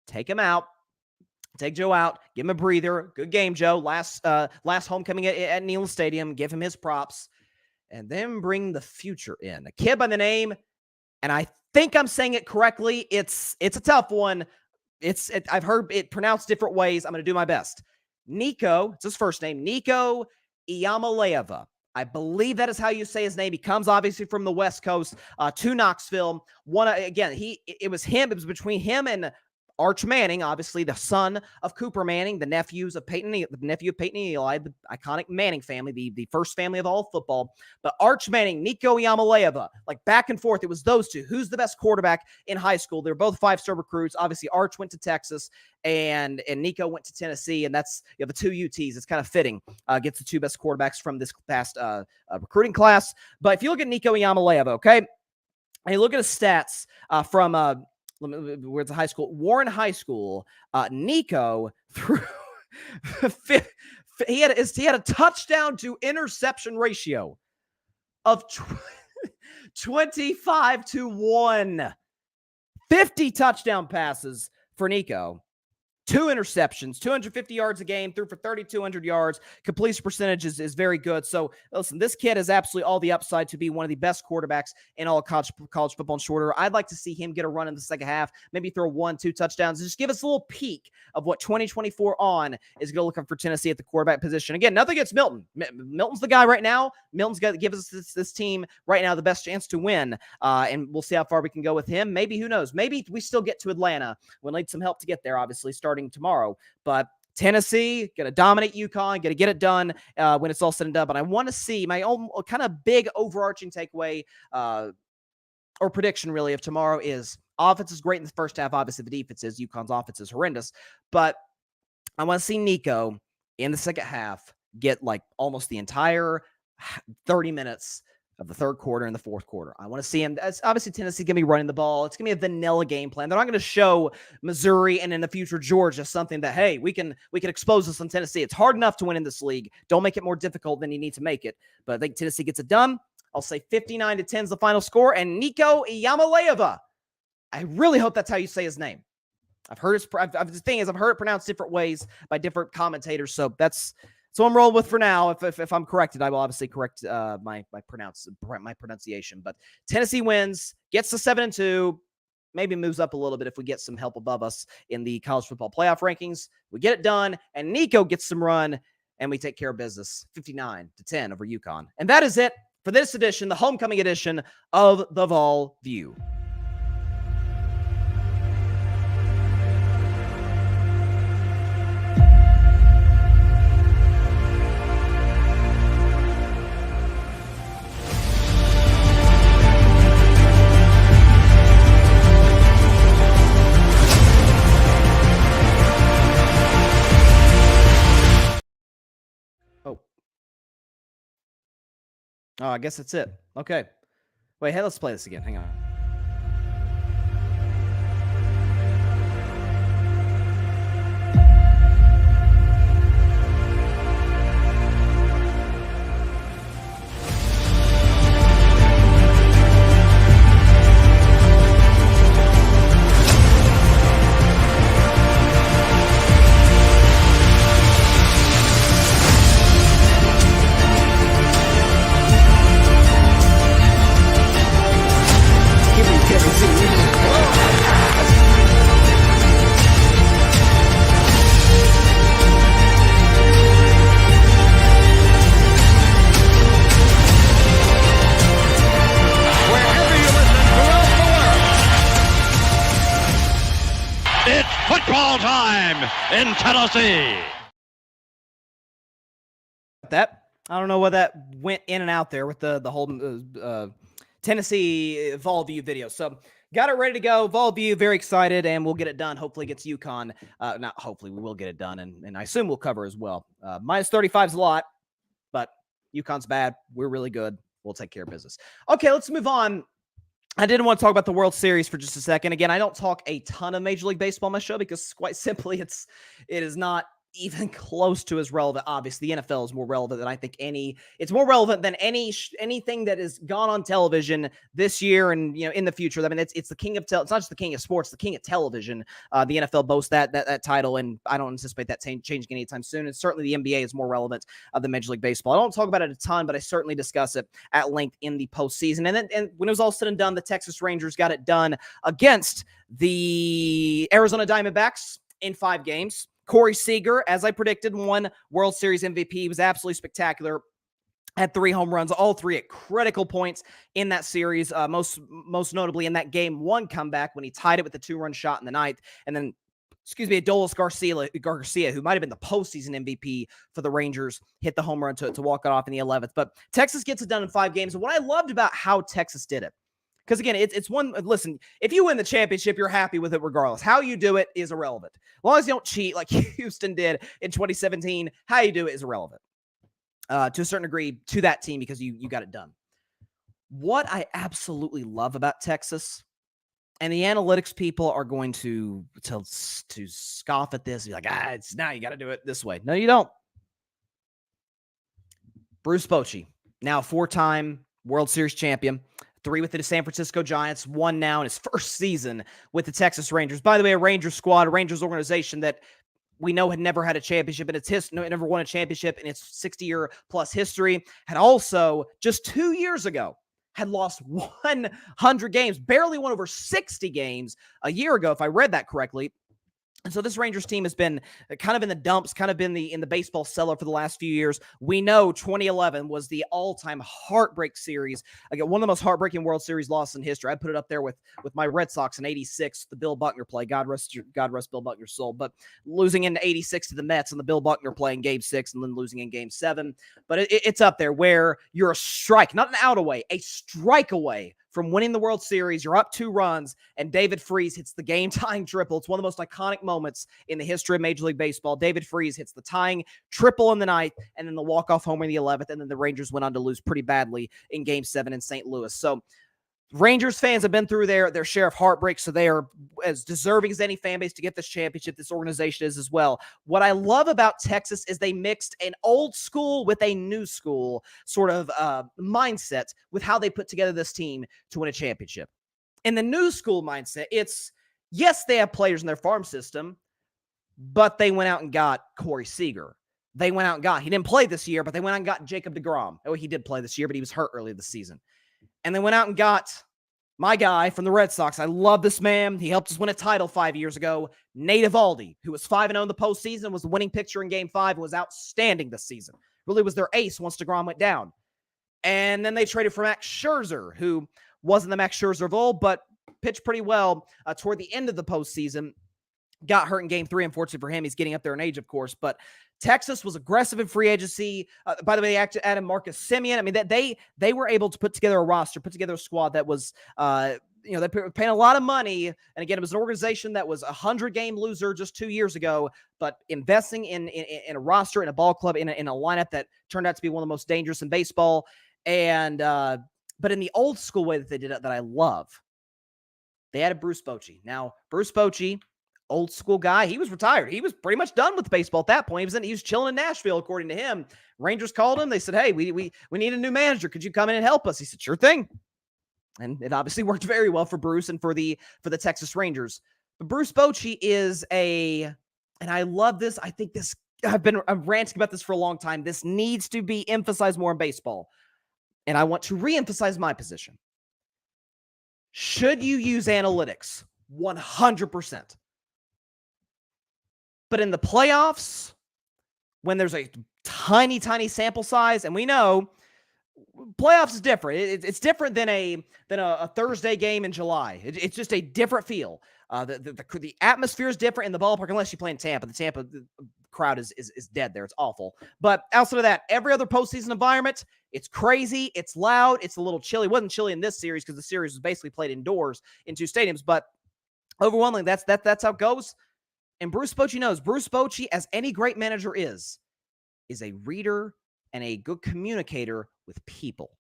take him out, take Joe out, give him a breather. Good game, Joe. Last homecoming at Neyland Stadium. Give him his props, and then bring the future in. A kid by the name, and I think I'm saying it correctly. It's a tough one. I've heard it pronounced different ways. I'm going to do my best. Nico, it's his first name, Nico Iamaleava. I believe that is how you say his name. He comes obviously from the West Coast to Knoxville. It was between him and Arch Manning, obviously the son of Cooper Manning, the nephew of Peyton Eli, the iconic Manning family, the first family of all football. But Arch Manning, Nico Iamaleava, like back and forth, it was those two. Who's the best quarterback in high school? They're both 5-star recruits. Obviously, Arch went to Texas and Nico went to Tennessee, and that's the two UTs. It's kind of fitting. Gets the two best quarterbacks from this past recruiting class. But if you look at Nico Iamaleava, okay, and you look at his stats from where's the high school? Warren High School. Nico threw he had a touchdown to interception ratio of 25-1. 50 touchdown passes for Nico. 2 interceptions, 250 yards a game, threw for 3,200 yards. Completion percentage is very good. So, listen, this kid has absolutely all the upside to be one of the best quarterbacks in all college football and shorter. I'd like to see him get a run in the second half, maybe throw 1-2 touchdowns, and just give us a little peek of what 2024 on is going to look like for Tennessee at the quarterback position. Again, nothing against Milton. Milton's the guy right now. Milton's got to give us this team right now the best chance to win, and we'll see how far we can go with him. Maybe, who knows? Maybe we still get to Atlanta. We'll need some help to get there, obviously, starting tomorrow. But Tennessee going to dominate UConn, going to get it done when it's all said and done. But I want to see my own kind of big overarching takeaway or prediction really of tomorrow is offense is great in the first half. Obviously, the defense is. UConn's offense is horrendous. But I want to see Nico in the second half get like almost the entire 30 minutes of the third quarter and the fourth quarter. I want to see him. Obviously, Tennessee's going to be running the ball. It's going to be a vanilla game plan. They're not going to show Missouri and in the future Georgia something that, hey, we can expose this on Tennessee. It's hard enough to win in this league. Don't make it more difficult than you need to make it. But I think Tennessee gets it done. I'll say 59-10 is the final score. And Nico Iamaleava, I really hope that's how you say his name. I've heard the thing is I've heard it pronounced different ways by different commentators. So that's So I'm rolling with for now. If I'm corrected, I will obviously correct my pronunciation. But Tennessee wins, gets to 7-2, maybe moves up a little bit if we get some help above us in the college football playoff rankings. We get it done, and Nico gets some run, and we take care of business, 59-10 over UConn. And that is it for this edition, the homecoming edition of the Vol View. Oh, I guess that's it. Okay. Wait, hey, let's play this again. Hang on. Football time in Tennessee. That I don't know what that went in and out there with the whole Tennessee Vol View video. So got it ready to go. Vol View, very excited, and we'll get it done. Hopefully against UConn. Not hopefully, we will get it done, and I assume we'll cover as well. Minus 35 is a lot, but UConn's bad. We're really good. We'll take care of business. Okay, let's move on. I didn't want to talk about the World Series for just a second. Again, I don't talk a ton of Major League Baseball on my show because, quite simply, it is not even close to as relevant. Obviously, the NFL is more relevant than I think it's more relevant than anything that has gone on television this year and in the future. I mean, it's the king of it's not just the king of sports, the king of television. The NFL boasts that title, and I don't anticipate that changing anytime soon. And certainly the NBA is more relevant than Major League Baseball. I don't talk about it a ton, but I certainly discuss it at length in the postseason. And when it was all said and done, the Texas Rangers got it done against the Arizona Diamondbacks in 5 games. Corey Seager, as I predicted, won World Series MVP. He was absolutely spectacular. Had 3 home runs, all 3 at critical points in that series. Most notably in that Game 1 comeback when he tied it with the 2-run shot in the 9th. And then, Adolis Garcia, who might have been the postseason MVP for the Rangers, hit the home run to walk it off in the 11th. But Texas gets it done in 5 games. And what I loved about how Texas did it, because, again, it's one, listen, if you win the championship, you're happy with it regardless. How you do it is irrelevant. As long as you don't cheat like Houston did in 2017, how you do it is irrelevant to a certain degree to that team because you got it done. What I absolutely love about Texas, and the analytics people are going to scoff at this, be like, it's now you got to do it this way. No, you don't. Bruce Bochy, now 4-time World Series champion. 3 with the San Francisco Giants, 1 now in his first season with the Texas Rangers. By the way, a Rangers squad, a Rangers organization that we know had never had a championship in its never won a championship in its 60-year-plus history, had also just 2 years ago had lost 100 games, barely won over 60 games a year ago, if I read that correctly. And so this Rangers team has been kind of in the dumps, kind of been in the baseball cellar for the last few years. We know 2011 was the all-time heartbreak series. Again, one of the most heartbreaking World Series losses in history. I put it up there with my Red Sox in '86, the Bill Buckner play. God rest Bill Buckner's soul. But losing in '86 to the Mets and the Bill Buckner play in Game 6 and then losing in Game 7. But it's up there where you're a strike, not an out away, a strike away from winning the World Series. You're up 2 runs, and David Freese hits the game-tying triple. It's one of the most iconic moments in the history of Major League Baseball. David Freese hits the tying triple in the 9th, and then the walk-off homer in the 11th, and then the Rangers went on to lose pretty badly in Game 7 in St. Louis. So Rangers fans have been through their share of heartbreak, so they are as deserving as any fan base to get this championship. This organization is as well. What I love about Texas is they mixed an old school with a new school sort of mindset with how they put together this team to win a championship. In the new school mindset, it's, yes, they have players in their farm system, but they went out and got Corey Seager. they went out and got. He didn't play this year, but they went out and got Jacob deGrom. Oh, he did play this year, but he was hurt earlier this season. And they went out and got my guy from the Red Sox. I love this man. He helped us win a title 5 years ago. Nate Eovaldi, who was 5-0 in the postseason, was the winning pitcher in Game 5 and was outstanding this season. Really was their ace once deGrom went down. And then they traded for Max Scherzer, who wasn't the Max Scherzer of old, but pitched pretty well toward the end of the postseason. Got hurt in Game 3, unfortunately for him. He's getting up there in age, of course. But Texas was aggressive in free agency. By the way, they added Marcus Semien. I mean, they were able to put together a roster, put together a squad that was, they were paying a lot of money. And again, it was an organization that was a 100-game loser just 2 years ago, but investing in a roster, in a ball club, in a lineup that turned out to be one of the most dangerous in baseball. And but in the old school way that they did it, that I love, they added Bruce Bochy. Now, Bruce Bochy, old school guy, he was retired. He was pretty much done with baseball at that point. He was chilling in Nashville, according to him. Rangers called him. They said, "Hey, we need a new manager. Could you come in and help us?" He said, "Sure thing." And it obviously worked very well for Bruce and for the Texas Rangers. But Bruce Bochy is and I love this. I think this, I'm ranting about this for a long time. This needs to be emphasized more in baseball. And I want to re-emphasize my position. Should you use analytics? 100%. But in the playoffs, when there's a tiny, tiny sample size, and we know playoffs is different. It's different than a Thursday game in July. It's just a different feel. The atmosphere is different in the ballpark, unless you play in Tampa. The Tampa crowd is dead there. It's awful. But outside of that, every other postseason environment, it's crazy. It's loud. It's a little chilly. It wasn't chilly in this series because the series was basically played indoors in 2 stadiums. But overwhelmingly, that's how it goes. And Bruce Bochy knows. Bruce Bochy, as any great manager is a reader and a good communicator with people.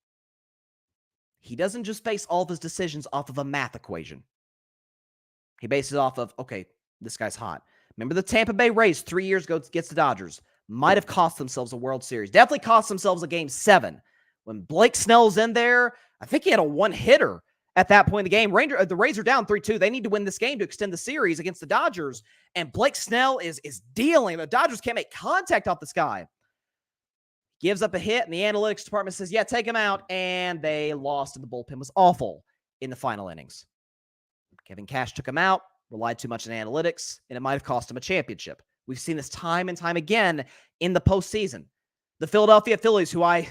He doesn't just base all of his decisions off of a math equation. He bases it off of, okay, this guy's hot. Remember the Tampa Bay Rays 3 years ago against the Dodgers? Might have cost themselves a World Series. Definitely cost themselves a Game 7. When Blake Snell's in there, I think he had a one-hitter at that point in the game. The Rays are down 3-2. They need to win this game to extend the series against the Dodgers. And Blake Snell is dealing. The Dodgers can't make contact off this guy. Gives up a hit, and the analytics department says, yeah, take him out. And they lost, and the bullpen was awful in the final innings. Kevin Cash took him out, relied too much on analytics, and it might have cost him a championship. We've seen this time and time again in the postseason. The Philadelphia Phillies, who I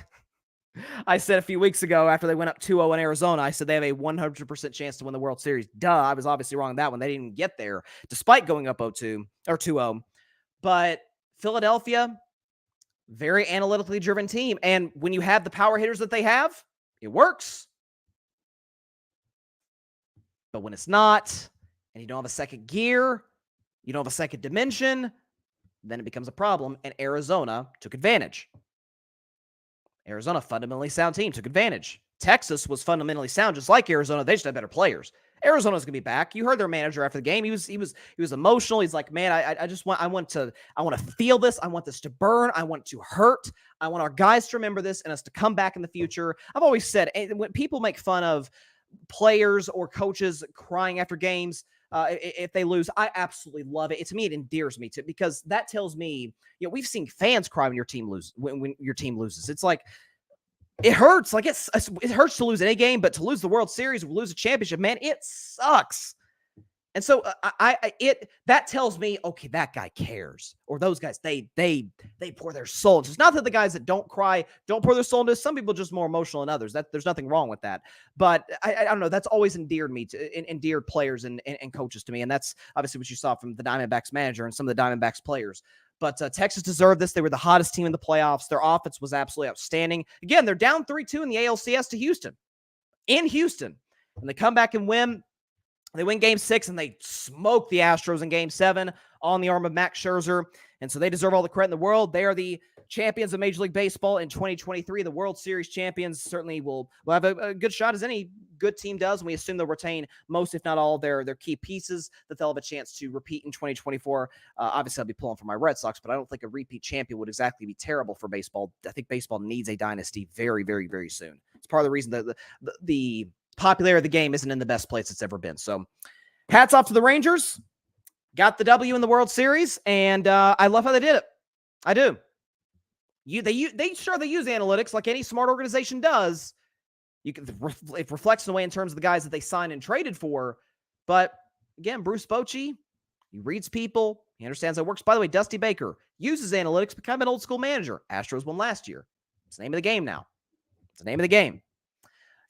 said a few weeks ago after they went up 2-0 in Arizona, I said they have a 100% chance to win the World Series. Duh, I was obviously wrong on that one. They didn't even get there, despite going up 0-2 or 2-0. But Philadelphia, very analytically driven team. And when you have the power hitters that they have, it works. But when it's not, and you don't have a second gear, you don't have a second dimension, then it becomes a problem. And Arizona took advantage. Arizona, fundamentally sound team, took advantage. Texas was fundamentally sound, just like Arizona. They just had better players. Arizona's gonna be back. You heard their manager after the game. He was emotional. He's like, man, I want to feel this. I want this to burn. I want it to hurt. I want our guys to remember this and us to come back in the future. I've always said, when people make fun of players or coaches crying after games, if they lose, I absolutely love it. To me, it endears me to, because that tells me, we've seen fans cry when your team loses. When your team loses, it's like, it hurts. Like it hurts to lose any game, but to lose the World Series, lose a championship, man, it sucks. And so that tells me, okay, that guy cares, or those guys, they pour their soul. It's not that the guys that don't cry don't pour their soul into. Some people just more emotional than others. There's nothing wrong with that. But I don't know. That's always endeared players and coaches to me, and that's obviously what you saw from the Diamondbacks manager and some of the Diamondbacks players. But Texas deserved this. They were the hottest team in the playoffs. Their offense was absolutely outstanding. Again, they're down 3-2 in the ALCS to Houston. In Houston. And they come back and win. They win Game 6, and they smoke the Astros in Game 7 on the arm of Max Scherzer. And so they deserve all the credit in the world. They are the champions of Major League Baseball in 2023. The World Series champions certainly will have a good shot, as any good team does. And we assume they'll retain most, if not all, their key pieces, that they'll have a chance to repeat in 2024. Obviously, I'll be pulling for my Red Sox, but I don't think a repeat champion would exactly be terrible for baseball. I think baseball needs a dynasty very, very, very soon. It's part of the reason that the popularity of the game isn't in the best place it's ever been. So hats off to the Rangers. Got the W in the World Series, and I love how they did it. I do. They use analytics like any smart organization does. It reflects in a way in terms of the guys that they signed and traded for. But again, Bruce Bochy, he reads people. He understands how it works. By the way, Dusty Baker uses analytics, but kind of an old school manager. Astros won last year. It's the name of the game now. It's the name of the game.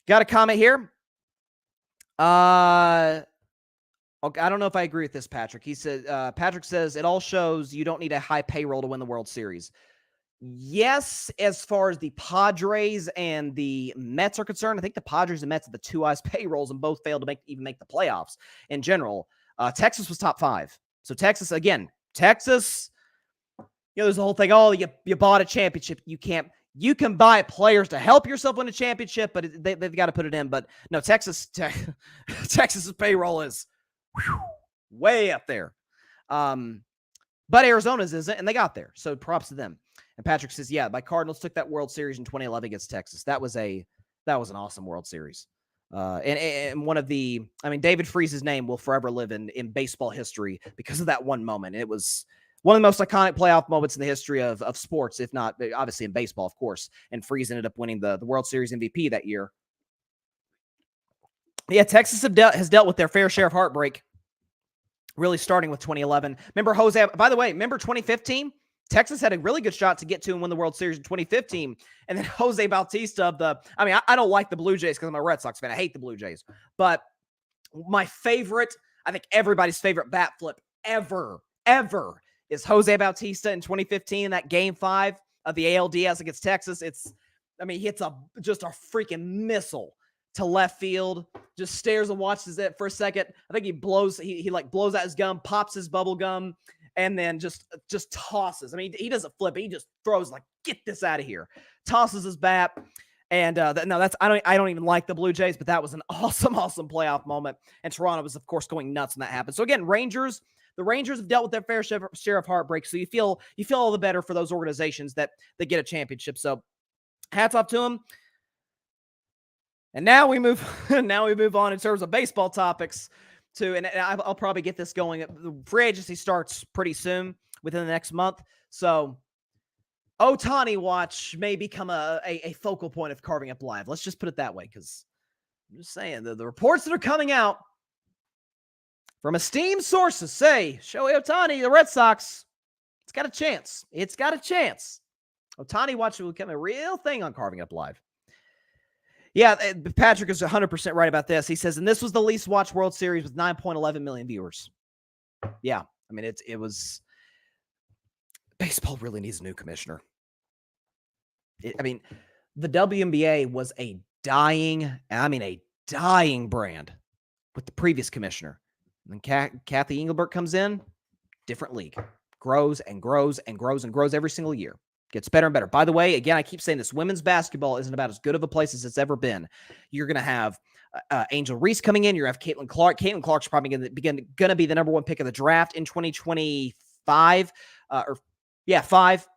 Got a comment here. I don't know if I agree with this, Patrick. He said, Patrick says, it all shows you don't need a high payroll to win the World Series. Yes, as far as the Padres and the Mets are concerned, I think the Padres and Mets have the two highest payrolls and both failed to even make the playoffs in general. Texas was top 5. So Texas, there's the whole thing. Oh, you bought a championship. You can buy players to help yourself win a championship, but they've got to put it in. But no, Texas's payroll is way up there. But Arizona's isn't, and they got there. So props to them. And Patrick says, yeah, my Cardinals took that World Series in 2011 against Texas. That was an awesome World Series. And one of David Freese's name will forever live in baseball history because of that one moment. It was one of the most iconic playoff moments in the history of sports, if not obviously in baseball, of course. And Freese ended up winning the World Series MVP that year. Yeah, Texas has dealt with their fair share of heartbreak, really starting with 2011. Remember 2015? Texas had a really good shot to get to and win the World Series in 2015. And then Jose Bautista I don't like the Blue Jays because I'm a Red Sox fan. I hate the Blue Jays. But my favorite, I think everybody's favorite bat flip ever is Jose Bautista in 2015, that Game 5 of the ALDS against Texas. He hits just a freaking missile to left field, just stares and watches it for a second. I think he blows out his gum, pops his bubble gum, and then just tosses. He doesn't flip it. He just throws get this out of here. Tosses his bat. And I don't even like the Blue Jays, but that was an awesome playoff moment. And Toronto was, of course, going nuts when that happened. So again, the Rangers have dealt with their fair share of heartbreak. So you feel all the better for those organizations that get a championship. So hats off to them. And now we move on in terms of baseball topics and I'll probably get this going. The free agency starts pretty soon, within the next month. So Ohtani watch may become a focal point of Carving Up Live. Let's just put it that way, because I'm just saying the reports that are coming out from esteemed sources say Shohei Ohtani, the Red Sox, it's got a chance. Ohtani watch will become a real thing on Carving Up Live. Yeah, Patrick is 100% right about this. He says, and this was the least watched World Series with 9.11 million viewers. Yeah, it was. Baseball really needs a new commissioner. The WNBA was a dying brand with the previous commissioner. And then Kathy Engelbert comes in, different league, grows and grows and grows and grows every single year. Gets better and better. By the way, again, I keep saying this, women's basketball isn't about as good of a place as it's ever been. You're going to have Angel Reese coming in. You're going to have Caitlin Clark. Caitlin Clark's probably going to be the number 1 pick of the draft in 2025. 5.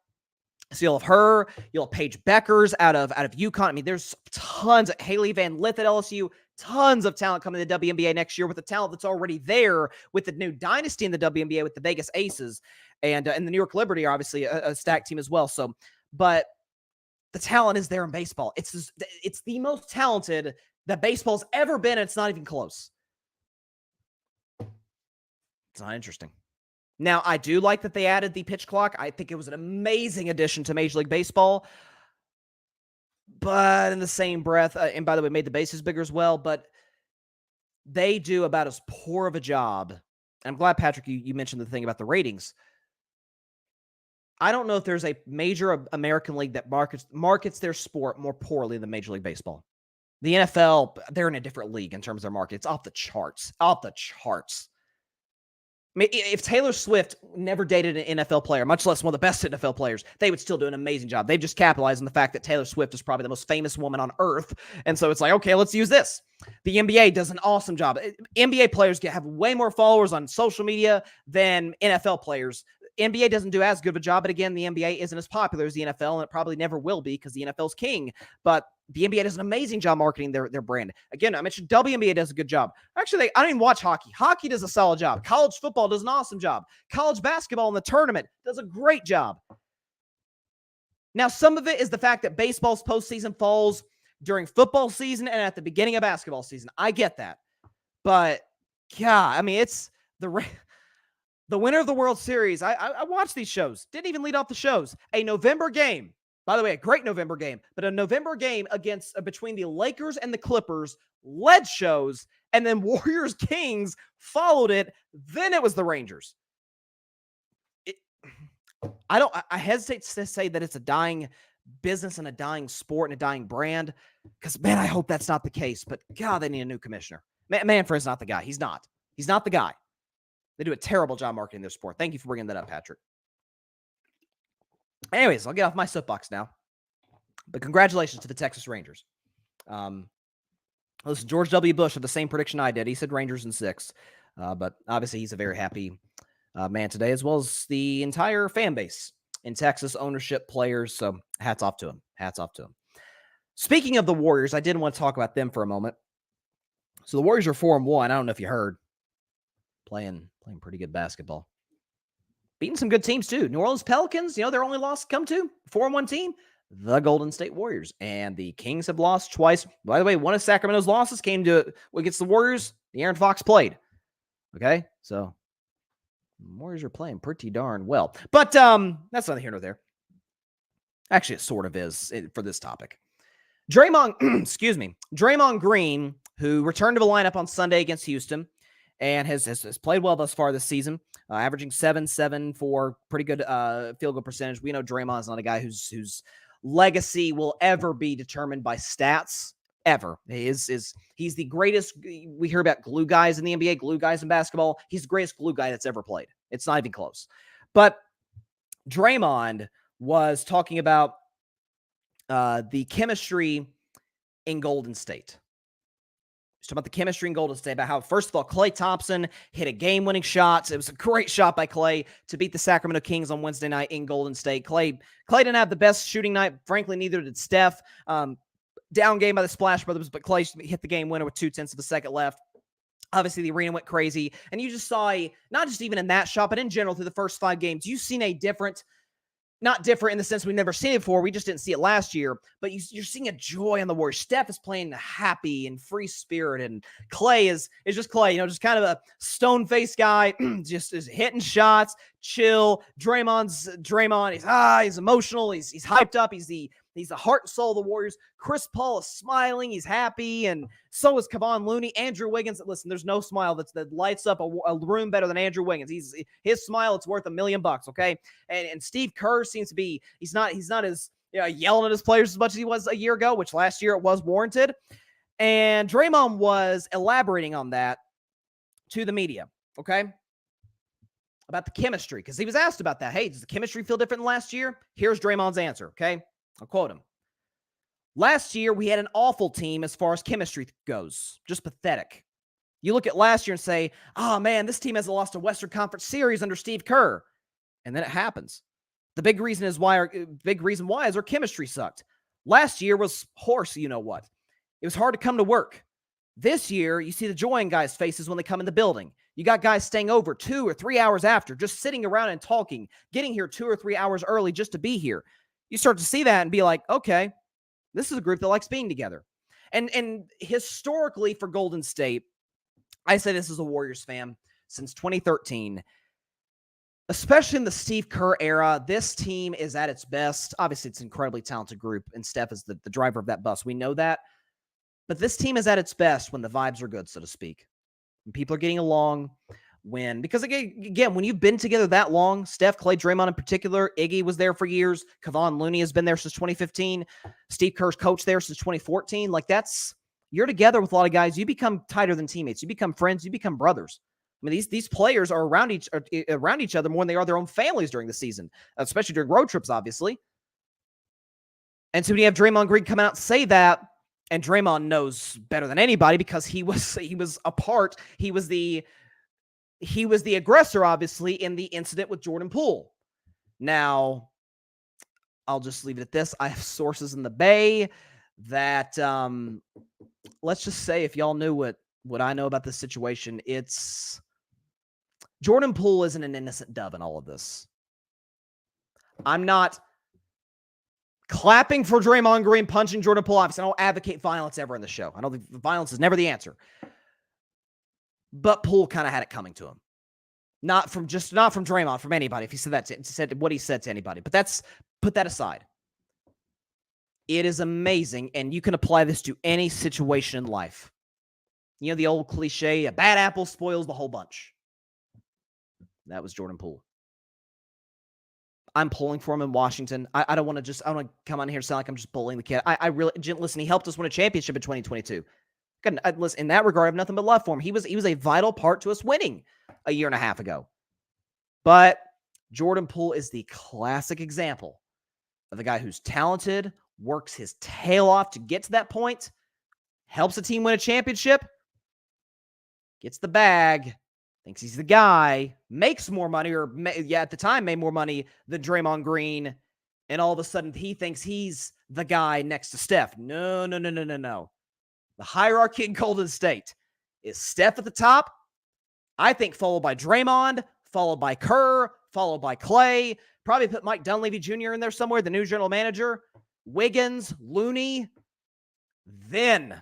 So you'll have her. You'll have Paige Beckers out of UConn. There's tons of Haley Van Lith at LSU. Tons of talent coming to the WNBA next year with the talent that's already there with the new dynasty in the WNBA with the Vegas Aces and the New York Liberty are obviously a stacked team as well. So, but the talent is there in baseball. It's the most talented that baseball's ever been, and it's not even close. It's not interesting. Now, I do like that they added the pitch clock. I think it was an amazing addition to Major League Baseball. But in the same breath, and by the way, made the bases bigger as well, but they do about as poor of a job. And I'm glad, Patrick, you mentioned the thing about the ratings. I don't know if there's a major American league that markets their sport more poorly than Major League Baseball. The NFL, they're in a different league in terms of their market. It's off the charts. If Taylor Swift never dated an NFL player, much less one of the best NFL players, they would still do an amazing job. They've just capitalized on the fact that Taylor Swift is probably the most famous woman on earth. And so it's like, okay, let's use this. The NBA does an awesome job. NBA players have way more followers on social media than NFL players. NBA doesn't do as good of a job, but again, the NBA isn't as popular as the NFL, and it probably never will be because the NFL's king. But the NBA does an amazing job marketing their brand. Again, I mentioned WNBA does a good job. Actually, I don't even watch hockey. Hockey does a solid job. College football does an awesome job. College basketball in the tournament does a great job. Now, some of it is the fact that baseball's postseason falls during football season and at the beginning of basketball season. I get that. But, yeah, I mean, it's the winner of the World Series. I watched these shows. Didn't even lead off the shows. A November game. By the way, a great November game. But a November game between the Lakers and the Clippers led shows, and then Warriors Kings followed it. Then it was the Rangers. I hesitate to say that it's a dying business and a dying sport and a dying brand, because, man, I hope that's not the case. But, God, they need a new commissioner. Manfred's not the guy. He's not. He's not the guy. They do a terrible job marketing their sport. Thank you for bringing that up, Patrick. Anyways, I'll get off my soapbox now. But congratulations to the Texas Rangers. Listen, George W. Bush had the same prediction I did. He said Rangers in 6. But obviously he's a very happy man today, as well as the entire fan base in Texas, ownership, players. So hats off to him. Hats off to him. Speaking of the Warriors, I did want to talk about them for a moment. So the Warriors are 4-1. I don't know if you heard. Playing pretty good basketball. Beating some good teams, too. New Orleans Pelicans, their only loss come to 4-1 team, the Golden State Warriors. And the Kings have lost twice. By the way, one of Sacramento's losses came to against the Warriors. The Aaron Fox played. Okay? So, the Warriors are playing pretty darn well. But that's neither here nor there. Actually, it sort of is for this topic. Draymond Green, who returned to the lineup on Sunday against Houston, and has played well thus far this season, averaging 7 for pretty good field goal percentage. We know Draymond's not a guy whose legacy will ever be determined by stats, ever. He's the greatest. We hear about glue guys in the NBA, glue guys in basketball. He's the greatest glue guy that's ever played. It's not even close. But Draymond was talking about the chemistry in Golden State. He's talking about the chemistry in Golden State, about how, first of all, Klay Thompson hit a game-winning shot. It was a great shot by Klay to beat the Sacramento Kings on Wednesday night in Golden State. Klay didn't have the best shooting night. Frankly, neither did Steph. Down game by the Splash Brothers, but Klay hit the game winner with 0.2 of a second left. Obviously, the arena went crazy. And you just saw, not just even in that shot, but in general through the first 5 games, you've seen a different, not different in the sense we've never seen it before. We just didn't see it last year. But you're seeing a joy on the Warriors. Steph is playing happy and free spirit, and Klay is just Klay. Just kind of a stone-faced guy, just is hitting shots, chill. Draymond. He's emotional. He's hyped up. He's the heart and soul of the Warriors. Chris Paul is smiling. He's happy, and so is Kevon Looney. Andrew Wiggins. Listen, there's no smile that lights up a room better than Andrew Wiggins. His smile, it's worth $1 million. Okay, and Steve Kerr seems to be. He's not as yelling at his players as much as he was a year ago, which last year it was warranted. And Draymond was elaborating on that to the media. Okay, about the chemistry, because he was asked about that. Hey, does the chemistry feel different than last year? Here's Draymond's answer. Okay. I'll quote him. Last year, we had an awful team as far as chemistry goes. Just pathetic. You look at last year and say, oh, man, this team hasn't lost a Western Conference Series under Steve Kerr. And then it happens. The big reason why is our chemistry sucked. Last year was horse, you know what. It was hard to come to work. This year, you see the joy in guys' faces when they come in the building. You got guys staying over 2 or 3 hours after, just sitting around and talking, getting here 2 or 3 hours early just to be here. You start to see that and be like, okay, this is a group that likes being together. And historically for Golden State, I say this as a Warriors fan since 2013, especially in the Steve Kerr era, this team is at its best. Obviously, it's an incredibly talented group, and Steph is the driver of that bus. We know that. But this team is at its best when the vibes are good, so to speak. When people are getting along. Because again, when you've been together that long, Steph, Klay, Draymond in particular, Iggy was there for years. Kevon Looney has been there since 2015. Steve Kerr's coached there since 2014. You're together with a lot of guys. You become tighter than teammates. You become friends. You become brothers. I mean, these players are around each other more than they are their own families during the season, especially during road trips, obviously. And so when you have Draymond Green come out and say that, and Draymond knows better than anybody because he was a part. He was the aggressor, obviously, in the incident with Jordan Poole. Now, I'll just leave it at this. I have sources in the Bay that, let's just say, if y'all knew what I know about this situation, it's Jordan Poole isn't an innocent dove in all of this. I'm not Clapping for Draymond Green, punching Jordan Poole. Obviously, I don't advocate violence ever in the show. I don't think violence is never the answer. But Poole kind of had it coming to him. Not from Draymond, from anybody. If he said what he said to anybody. But put that aside. It is amazing, and you can apply this to any situation in life. You know the old cliche, a bad apple spoils the whole bunch. That was Jordan Poole. I'm pulling for him in Washington. I don't want to come on here and sound like I'm just bullying the kid. I really, listen, he helped us win a championship in 2022. Listen, in that regard, I have nothing but love for him. He was a vital part to us winning a year and a half ago. But Jordan Poole is the classic example of a guy who's talented, works his tail off to get to that point, helps a team win a championship, gets the bag, thinks he's the guy, makes more money, at the time made more money than Draymond Green, and all of a sudden he thinks he's the guy next to Steph. No. The hierarchy in Golden State is Steph at the top, I think followed by Draymond, followed by Kerr, followed by Clay, probably put Mike Dunleavy Jr. in there somewhere, the new general manager, Wiggins, Looney, then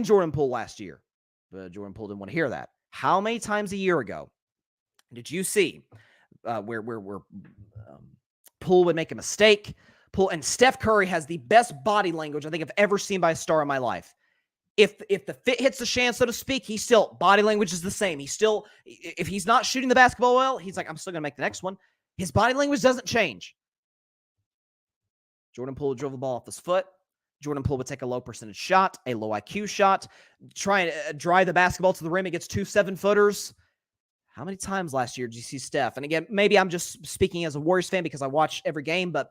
Jordan Poole last year. But Jordan Poole didn't want to hear that. How many times a year ago did you see where Poole would make a mistake? And Steph Curry has the best body language I think I've ever seen by a star in my life. If the fit hits the shan, so to speak, he's still, body language is the same. He's still, if he's not shooting the basketball well, he's like, I'm still going to make the next one. His body language doesn't change. Jordan Poole drove the ball off his foot. Jordan Poole would take a low percentage shot, a low IQ shot, try and drive the basketball to the rim against 2 7-footers. How many times last year did you see Steph? And again, maybe I'm just speaking as a Warriors fan because I watch every game, but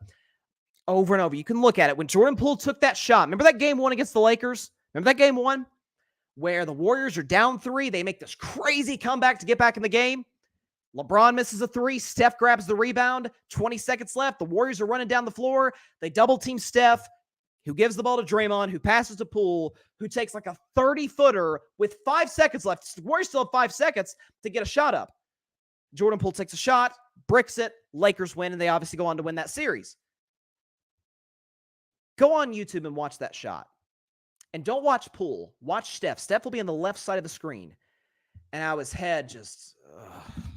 over and over, you can look at it. When Jordan Poole took that shot, remember that game 1 against the Lakers? Remember that game 1? Where the Warriors are down 3. They make this crazy comeback to get back in the game. LeBron misses a 3. Steph grabs the rebound. 20 seconds left. The Warriors are running down the floor. They double team Steph, who gives the ball to Draymond, who passes to Poole, who takes like a 30-footer with 5 seconds left. The Warriors still have 5 seconds to get a shot up. Jordan Poole takes a shot, bricks it, Lakers win, and they obviously go on to win that series. Go on YouTube and watch that shot. And don't watch Poole. Watch Steph. Steph will be on the left side of the screen. And how his head just...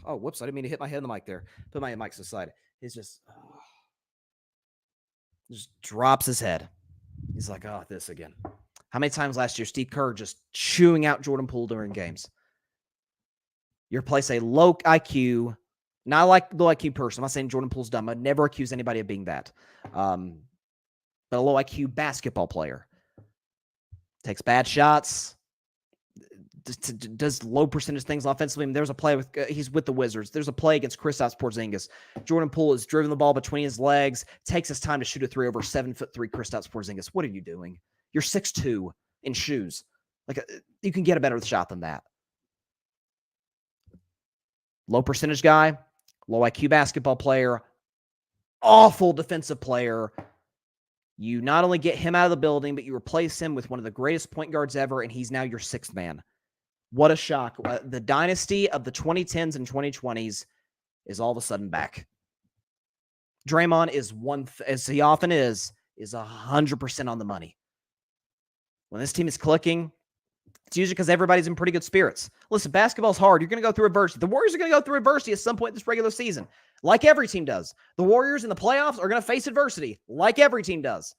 oh, whoops. I didn't mean to hit my head on the mic there. Put my mic to the side. He's just drops his head. He's like, oh, this again. How many times last year Steve Kerr just chewing out Jordan Poole during games? You replace a low IQ, not like low IQ person. I'm not saying Jordan Poole's dumb. I'd never accuse anybody of being that. But a low IQ basketball player. Takes bad shots. Does low percentage things offensively. I mean, there's a play with he's with the Wizards. There's a play against Kristaps Porzingis. Jordan Poole has driven the ball between his legs, takes his time to shoot a 3 over 7'3" Kristaps Porzingis. What are you doing? You're 6'2" in shoes. Like you can get a better shot than that. Low percentage guy, low IQ basketball player, awful defensive player. You not only get him out of the building, but you replace him with one of the greatest point guards ever, and he's now your 6th man. What a shock. The dynasty of the 2010s and 2020s is all of a sudden back. Draymond is as he often is 100% on the money. When this team is clicking, it's usually because everybody's in pretty good spirits. Listen, basketball's hard. You're going to go through adversity. The Warriors are going to go through adversity at some point this regular season, like every team does. The Warriors in the playoffs are going to face adversity, like every team does.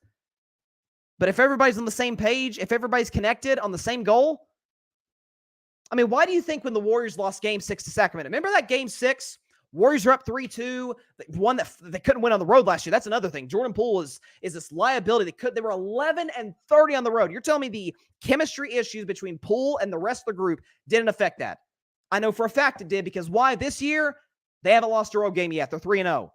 But if everybody's on the same page, if everybody's connected on the same goal, I mean, why do you think when the Warriors lost Game 6 to Sacramento? Remember that Game 6? Warriors are up 3-2. One that they couldn't win on the road last year. That's another thing. Jordan Poole is this liability. They were 11-30 on the road. You're telling me the chemistry issues between Poole and the rest of the group didn't affect that? I know for a fact it did, because why? This year, they haven't lost a road game yet. They're 3-0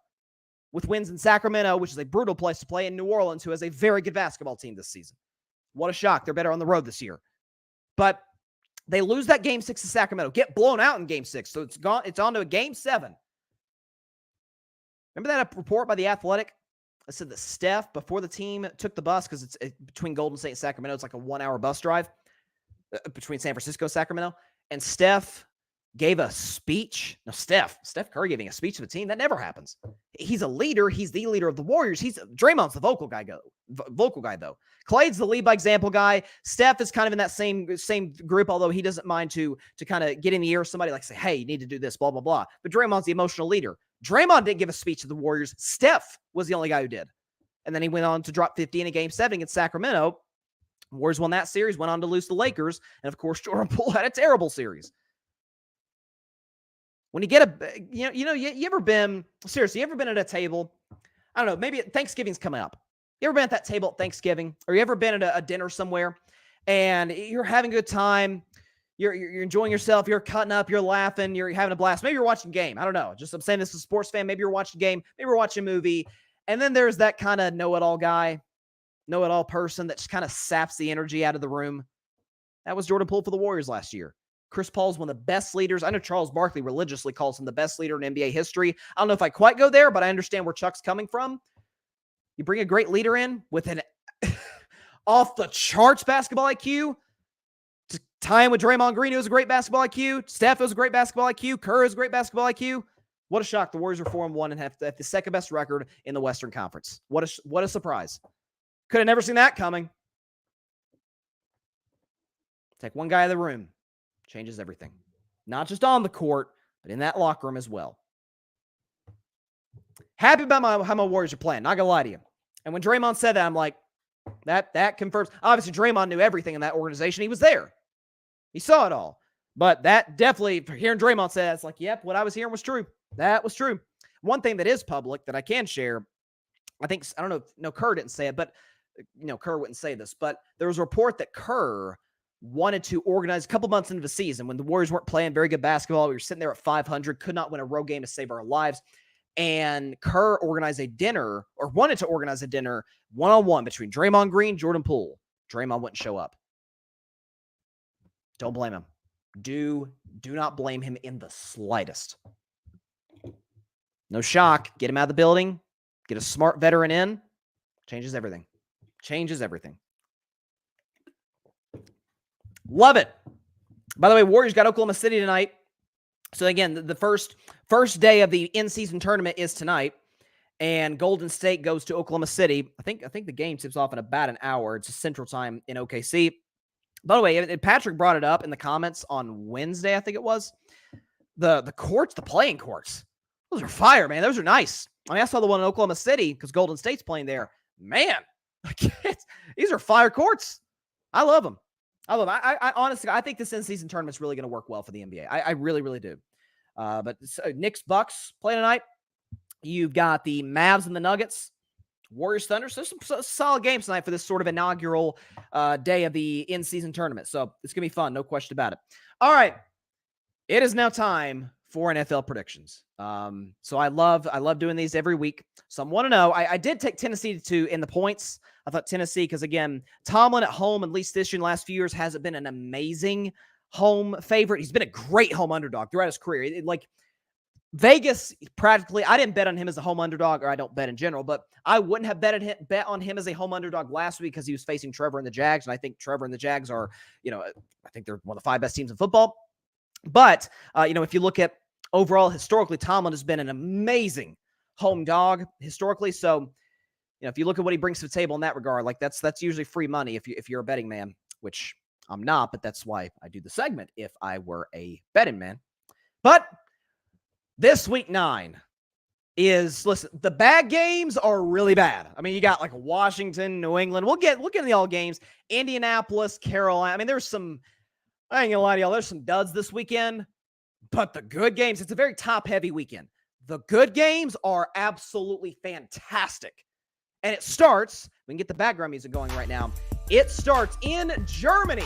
with wins in Sacramento, which is a brutal place to play, in New Orleans, who has a very good basketball team this season. What a shock. They're better on the road this year. But they lose that Game 6 to Sacramento, get blown out in Game 6. So it's on to a Game 7. Remember that report by The Athletic? I said that Steph, before the team took the bus, because it's between Golden State and Sacramento, it's like a 1-hour bus drive between San Francisco and Sacramento. And Steph gave a speech. Now, Steph Curry giving a speech to the team, that never happens. He's a leader. He's the leader of the Warriors. Draymond's the vocal guy, though. Clay's the lead by example guy. Steph is kind of in that same group, although he doesn't mind to kind of get in the ear of somebody, like say, hey, you need to do this, blah, blah, blah. But Draymond's the emotional leader. Draymond didn't give a speech to the Warriors. Steph was the only guy who did. And then he went on to drop 50 in a Game 7 against Sacramento. Warriors won that series, went on to lose to the Lakers. And, of course, Jordan Poole had a terrible series. When you get you ever been at a table? I don't know, maybe Thanksgiving's coming up. You ever been at that table at Thanksgiving? Or you ever been at a dinner somewhere and you're having a good time? You're enjoying yourself. You're cutting up. You're laughing. You're having a blast. Maybe you're watching a game. I don't know. I'm saying this as a sports fan. Maybe you're watching a game. Maybe you're watching a movie. And then there's that kind of know-it-all guy, know-it-all person that just kind of saps the energy out of the room. That was Jordan Poole for the Warriors last year. Chris Paul's one of the best leaders. I know Charles Barkley religiously calls him the best leader in NBA history. I don't know if I quite go there, but I understand where Chuck's coming from. You bring a great leader in with an off-the-charts basketball IQ, to tie in with Draymond Green, who has a great basketball IQ, Steph has a great basketball IQ, Kerr has a great basketball IQ. What a shock. The Warriors are 4-1 and have the second best record in the Western Conference. What a surprise. Could have never seen that coming. Take one guy in the room. Changes everything. Not just on the court, but in that locker room as well. Happy about how my Warriors are playing. Not going to lie to you. And when Draymond said that, I'm like, that confirms. Obviously, Draymond knew everything in that organization. He was there. He saw it all. But that definitely, hearing Draymond say that, it's like, yep, what I was hearing was true. That was true. One thing that is public that I can share, I don't know, no, Kerr didn't say it, but, Kerr wouldn't say this, but there was a report that Kerr wanted to organize a couple months into the season when the Warriors weren't playing very good basketball. We were sitting there at 500, could not win a road game to save our lives. And Kerr wanted to organize a dinner one-on-one between Draymond Green, Jordan Poole. Draymond wouldn't show up. Don't blame him. Do not blame him in the slightest. No shock. Get him out of the building. Get a smart veteran in. Changes everything. Love it. By the way, Warriors got Oklahoma City tonight. So again, the first day of the in-season tournament is tonight, and Golden State goes to Oklahoma City. I think the game tips off in about an hour. It's a Central Time in OKC. By the way, Patrick brought it up in the comments on Wednesday, I think it was. The courts, the playing courts, those are fire, man. Those are nice. I mean, I saw the one in Oklahoma City because Golden State's playing there. Man, these are fire courts. I love them. I honestly, I think this in-season tournament is really going to work well for the NBA. I really, really do. But Knicks, Bucks play tonight. You've got the Mavs and the Nuggets. Warriors, Thunder. So some solid games tonight for this sort of inaugural day of the in-season tournament. So it's going to be fun. No question about it. All right. It is now time for NFL predictions. So I love doing these every week. So I want to know, I did take Tennessee in the points. I thought Tennessee, because again, Tomlin at home, at least this year in the last few years, hasn't been an amazing home favorite. He's been a great home underdog throughout his career. Like Vegas, practically, I didn't bet on him as a home underdog, or I don't bet in general, but I wouldn't have bet on him as a home underdog last week because he was facing Trevor and the Jags, and I think Trevor and the Jags are, I think they're one of the 5 best teams in football. But, if you look at overall, historically, Tomlin has been an amazing home dog historically. So, if you look at what he brings to the table in that regard, like that's usually free money if you're a betting man, which I'm not, but that's why I do the segment if I were a betting man. But this week 9 is, listen, the bad games are really bad. I mean, you got like Washington, New England. We'll get into the all games. Indianapolis, Carolina. I mean, I ain't gonna lie to y'all, there's some duds this weekend, but the good games, it's a very top-heavy weekend. The good games are absolutely fantastic. And it starts, we can get the background music going right now. It starts in Germany.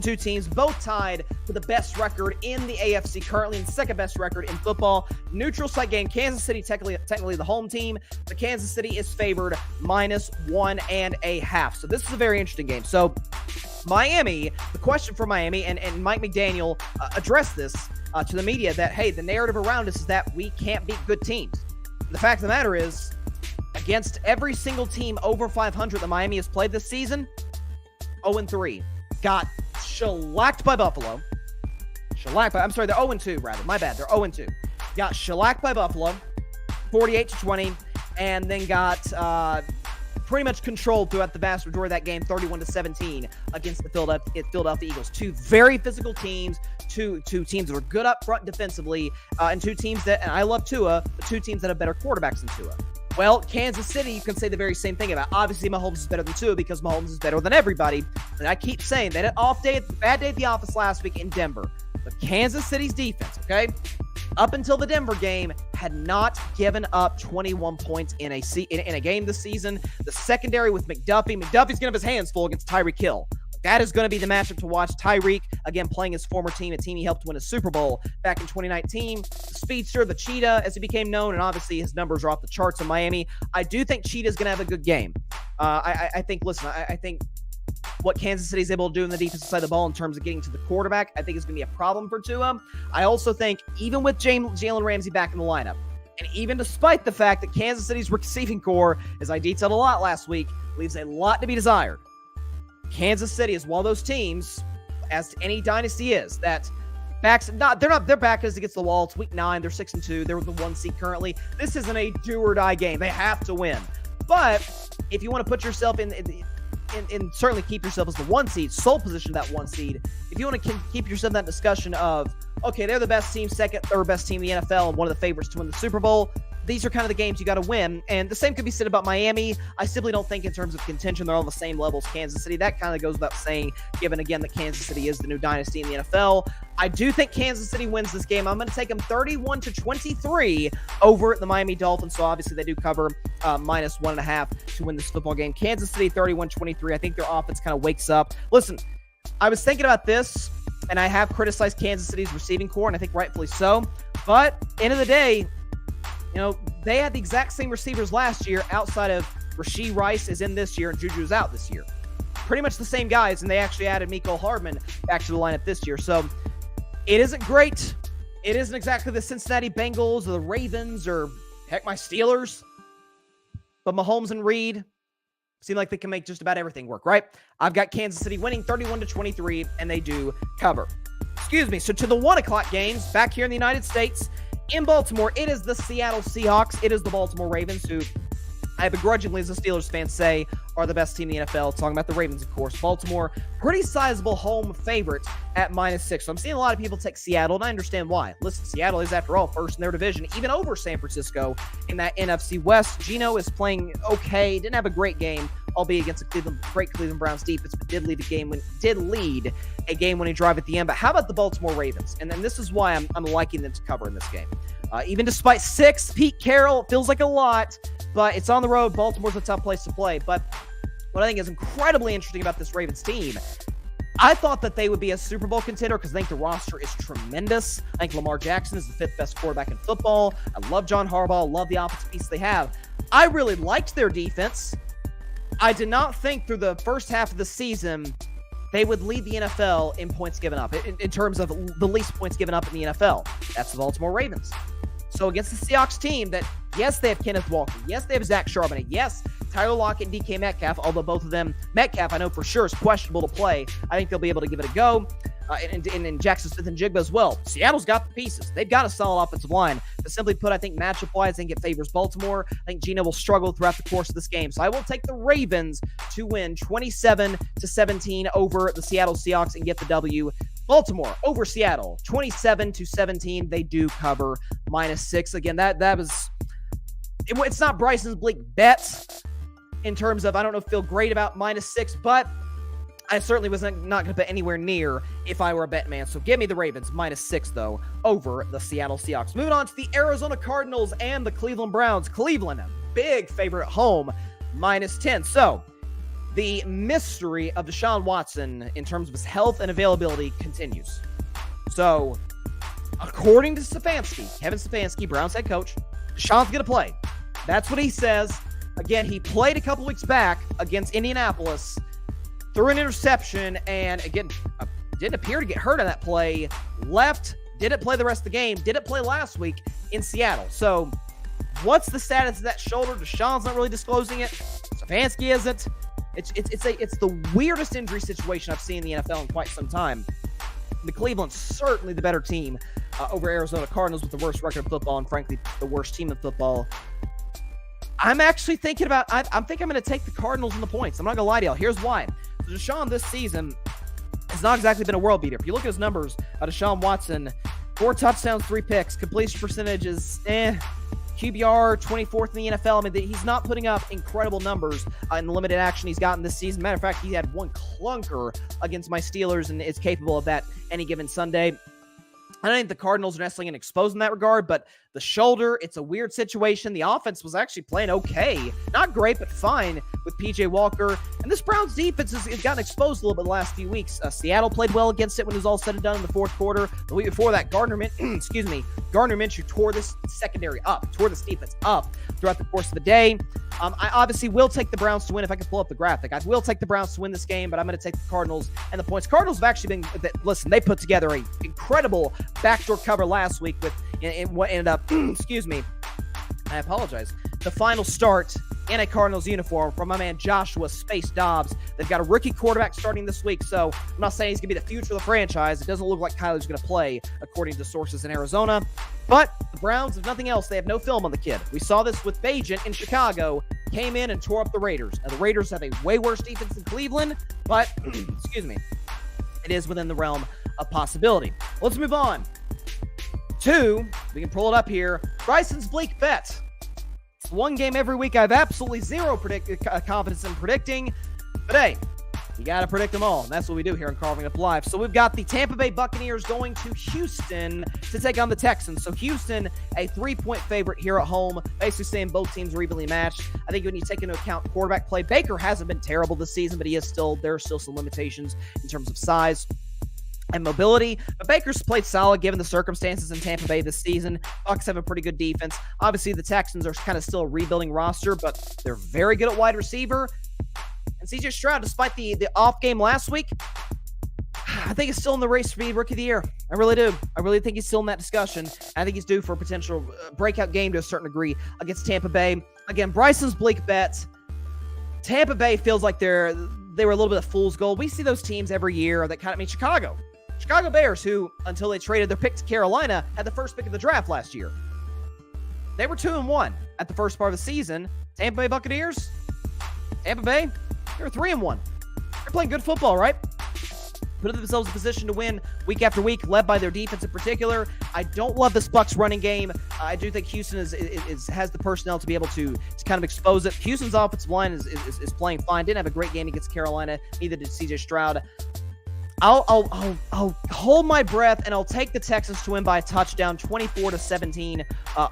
Two teams, both tied for the best record in the AFC currently, and second best record in football. Neutral site game. Kansas City, technically the home team. The Kansas City is favored -1.5. So this is a very interesting game. So Miami, the question for Miami, and Mike McDaniel addressed this to the media that, hey, the narrative around us is that we can't beat good teams. The fact of the matter is, against every single team over 500 that Miami has played this season, 0-3. Got shellacked by Buffalo. They're 0-2, rather. My bad. They're 0-2. Got shellacked by Buffalo, 48-20, and then got pretty much controlled throughout the vast majority of that game, 31-17 against the Philadelphia Eagles. Two very physical teams, two teams that are good up front defensively, and two teams that, and I love Tua, but two teams that have better quarterbacks than Tua. Well, Kansas City, you can say the very same thing about. Obviously, Mahomes is better than Tua because Mahomes is better than everybody. And I keep saying they had an bad day at the office last week in Denver. But Kansas City's defense, okay, up until the Denver game, had not given up 21 points in a game this season. The secondary with McDuffie. McDuffie's going to have his hands full against Tyreek Hill. That is going to be the matchup to watch. Tyreek, again, playing his former team, a team he helped win a Super Bowl back in 2019. The speedster, the Cheetah, as he became known, and obviously his numbers are off the charts in Miami. I do think Cheetah's going to have a good game. I think what Kansas City is able to do in the defensive side of the ball in terms of getting to the quarterback, I think is going to be a problem for Tua. I also think, even with Jalen Ramsey back in the lineup, and even despite the fact that Kansas City's receiving core, as I detailed a lot last week, leaves a lot to be desired. Kansas City is one of those teams, as any dynasty is, that their back is against the wall. It's week 9. They're 6-2. They're the 1 seed currently. This isn't a do or die game. They have to win. But if you want to put yourself in certainly keep yourself as the 1 seed, sole position of that 1 seed, if you want to keep yourself in that discussion of, okay, they're the best team, second, third best team in the NFL, and one of the favorites to win the Super Bowl, these are kind of the games you got to win. And the same could be said about Miami. I simply don't think in terms of contention they're on the same level as Kansas City. That kind of goes without saying, given again that Kansas City is the new dynasty in the NFL. I do think Kansas City wins this game. I'm going to take them 31-23 over the Miami Dolphins. So obviously they do cover minus 1.5 to win this football game. Kansas City 31-23. I think their offense kind of wakes up. Listen, I was thinking about this, and I have criticized Kansas City's receiving core, and I think rightfully so. But end of the day, you know, they had the exact same receivers last year outside of Rashee Rice is in this year and Juju's out this year. Pretty much the same guys, and they actually added Mecole Hardman back to the lineup this year. So it isn't great. It isn't exactly the Cincinnati Bengals or the Ravens or, heck, my Steelers. But Mahomes and Reed seem like they can make just about everything work, right? I've got Kansas City winning 31-23, and they do cover. Excuse me. So to the 1 o'clock games back here in the United States, in Baltimore, it is the Seattle Seahawks. It is the Baltimore Ravens, who I begrudgingly, as a Steelers fan, say are the best team in the NFL. Talking about the Ravens, of course. Baltimore, pretty sizable home favorite at -6. So I'm seeing a lot of people take Seattle, and I understand why. Listen, Seattle is, after all, first in their division, even over San Francisco in that NFC West. Geno is playing okay. Didn't have a great game, albeit against a great Cleveland Browns defense, but did lead a game-winning drive at the end. But how about the Baltimore Ravens? And then this is why I'm liking them to cover in this game. Even despite 6, Pete Carroll, it feels like a lot, but it's on the road. Baltimore's a tough place to play. But what I think is incredibly interesting about this Ravens team, I thought that they would be a Super Bowl contender because I think the roster is tremendous. I think Lamar Jackson is the 5th best quarterback in football. I love John Harbaugh. I love the offensive piece they have. I really liked their defense. I did not think through the first half of the season they would lead the NFL in points given up, in terms of the least points given up in the NFL. That's the Baltimore Ravens. So against the Seahawks team that, yes, they have Kenneth Walker. Yes, they have Zach Charbonnet. Yes, Tyler Lockett and DK Metcalf, although both of them, Metcalf, I know for sure, is questionable to play. I think they'll be able to give it a go. And Jackson Smith and Jigba as well. Seattle's got the pieces. They've got a solid offensive line. But simply put, I think matchup-wise, I think it favors Baltimore. I think Geno will struggle throughout the course of this game. So I will take the Ravens to win 27-17 over the Seattle Seahawks and get the W. Baltimore over Seattle, 27-17. They do cover -6. Again, that was... It's not Bryson's Bleak bet in terms of, I don't know, feel great about -6, but I certainly was not going to bet anywhere near if I were a bet man. So give me the Ravens -6, though, over the Seattle Seahawks. Moving on to the Arizona Cardinals and the Cleveland Browns. Cleveland, a big favorite at home, -10. So the mystery of Deshaun Watson in terms of his health and availability continues. So according to Kevin Stefanski, Browns head coach, Deshaun's going to play. That's what he says. Again, he played a couple weeks back against Indianapolis, threw an interception, and again, didn't appear to get hurt on that play. Left, didn't play the rest of the game, didn't play last week in Seattle. So What's the status of that shoulder? Deshaun's not really disclosing it. Stefanski isn't. It's the weirdest injury situation I've seen in the NFL in quite some time. The Cleveland's certainly the better team over Arizona Cardinals with the worst record in football and, frankly, the worst team in football. I'm actually thinking about – I think I'm going to take the Cardinals in the points. I'm not going to lie to y'all. Here's why. So Deshaun this season has not exactly been a world beater. If you look at his numbers, Deshaun Watson, 4 touchdowns, 3 picks. Completion percentage is QBR 24th in the NFL. I mean, he's not putting up incredible numbers in the limited action he's gotten this season. Matter of fact, he had 1 clunker against my Steelers and is capable of that any given Sunday. I don't think the Cardinals are necessarily going to expose in that regard, but the shoulder, it's a weird situation. The offense was actually playing okay. Not great, but fine with P.J. Walker. And this Browns defense has gotten exposed a little bit the last few weeks. Seattle played well against it when it was all said and done in the fourth quarter. The week before that, Gardner Minshew tore this secondary up, tore this defense up throughout the course of the day. I obviously will take the Browns to win if I can pull up the graphic. I will take the Browns to win this game, but I'm going to take the Cardinals and the points. Cardinals have actually been, listen, they put together an incredible backdoor cover last week with in what ended up, I apologize, the final start in a Cardinals uniform from my man Joshua Space Dobbs. They've got a rookie quarterback starting this week, so I'm not saying he's going to be the future of the franchise. It doesn't look like Kyler's going to play, according to sources in Arizona. But the Browns, if nothing else, they have no film on the kid. We saw this with Bagent in Chicago, came in and tore up the Raiders. Now, the Raiders have a way worse defense than Cleveland, but, it is within the realm of possibility. Let's move on to, we can pull it up here, Bryson's Bleak Bet. It's one game every week I have absolutely zero confidence in predicting, but hey, you got to predict them all, and that's what we do here on Carving Up Live. So we've got the Tampa Bay Buccaneers going to Houston to take on the Texans. So Houston, a 3-point favorite here at home, basically saying both teams are evenly matched. I think when you take into account quarterback play, Baker hasn't been terrible this season, but there are still some limitations in terms of size and mobility, but Baker's played solid given the circumstances in Tampa Bay this season. Bucs have a pretty good defense. Obviously, the Texans are kind of still a rebuilding roster, but they're very good at wide receiver. And CJ Stroud, despite the off game last week, I think he's still in the race to be Rookie of the Year. I really do. I really think he's still in that discussion. I think he's due for a potential breakout game to a certain degree against Tampa Bay. Again, Bryson's Bleak Bet. Tampa Bay feels like they were a little bit of fool's gold. We see those teams every year that kind of, Chicago Bears, who, until they traded their pick to Carolina, had the first pick of the draft last year. They were 2-1 at the first part of the season. Tampa Bay Buccaneers, they were 3-1. They're playing good football, right? Putting themselves in position to win week after week, led by their defense in particular. I don't love this Bucs running game. I do think Houston has the personnel to be able to kind of expose it. Houston's offensive line is playing fine. Didn't have a great game against Carolina. Neither did CJ Stroud. I'll hold my breath, and I'll take the Texans to win by a touchdown, 24-17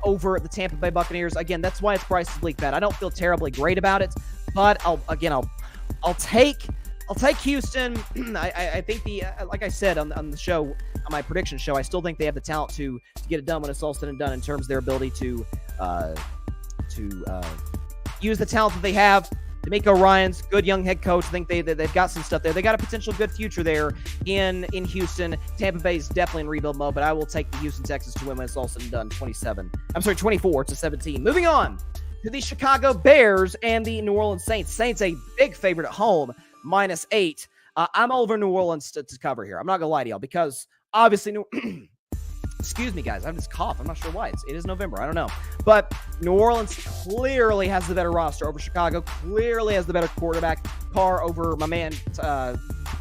over the Tampa Bay Buccaneers. Again, that's why it's Bryce's Bleak Bet. I don't feel terribly great about it, but I'll take Houston. I think like I said on the show, on my prediction show, I still think they have the talent to get it done when it's all said and done in terms of their ability to use the talent that they have. D'Amico Ryan's good young head coach. I think they've got some stuff there. They got a potential good future there in Houston. Tampa Bay's definitely in rebuild mode, but I will take the Houston Texans to win when it's all said and done, 24-17. Moving on to the Chicago Bears and the New Orleans Saints. Saints a big favorite at home, -8. I'm over New Orleans to cover here. I'm not going to lie to y'all because obviously excuse me, guys. I have this cough. I'm not sure why. It is November. I don't know. But New Orleans clearly has the better roster over Chicago. Clearly has the better quarterback. Carr over my man,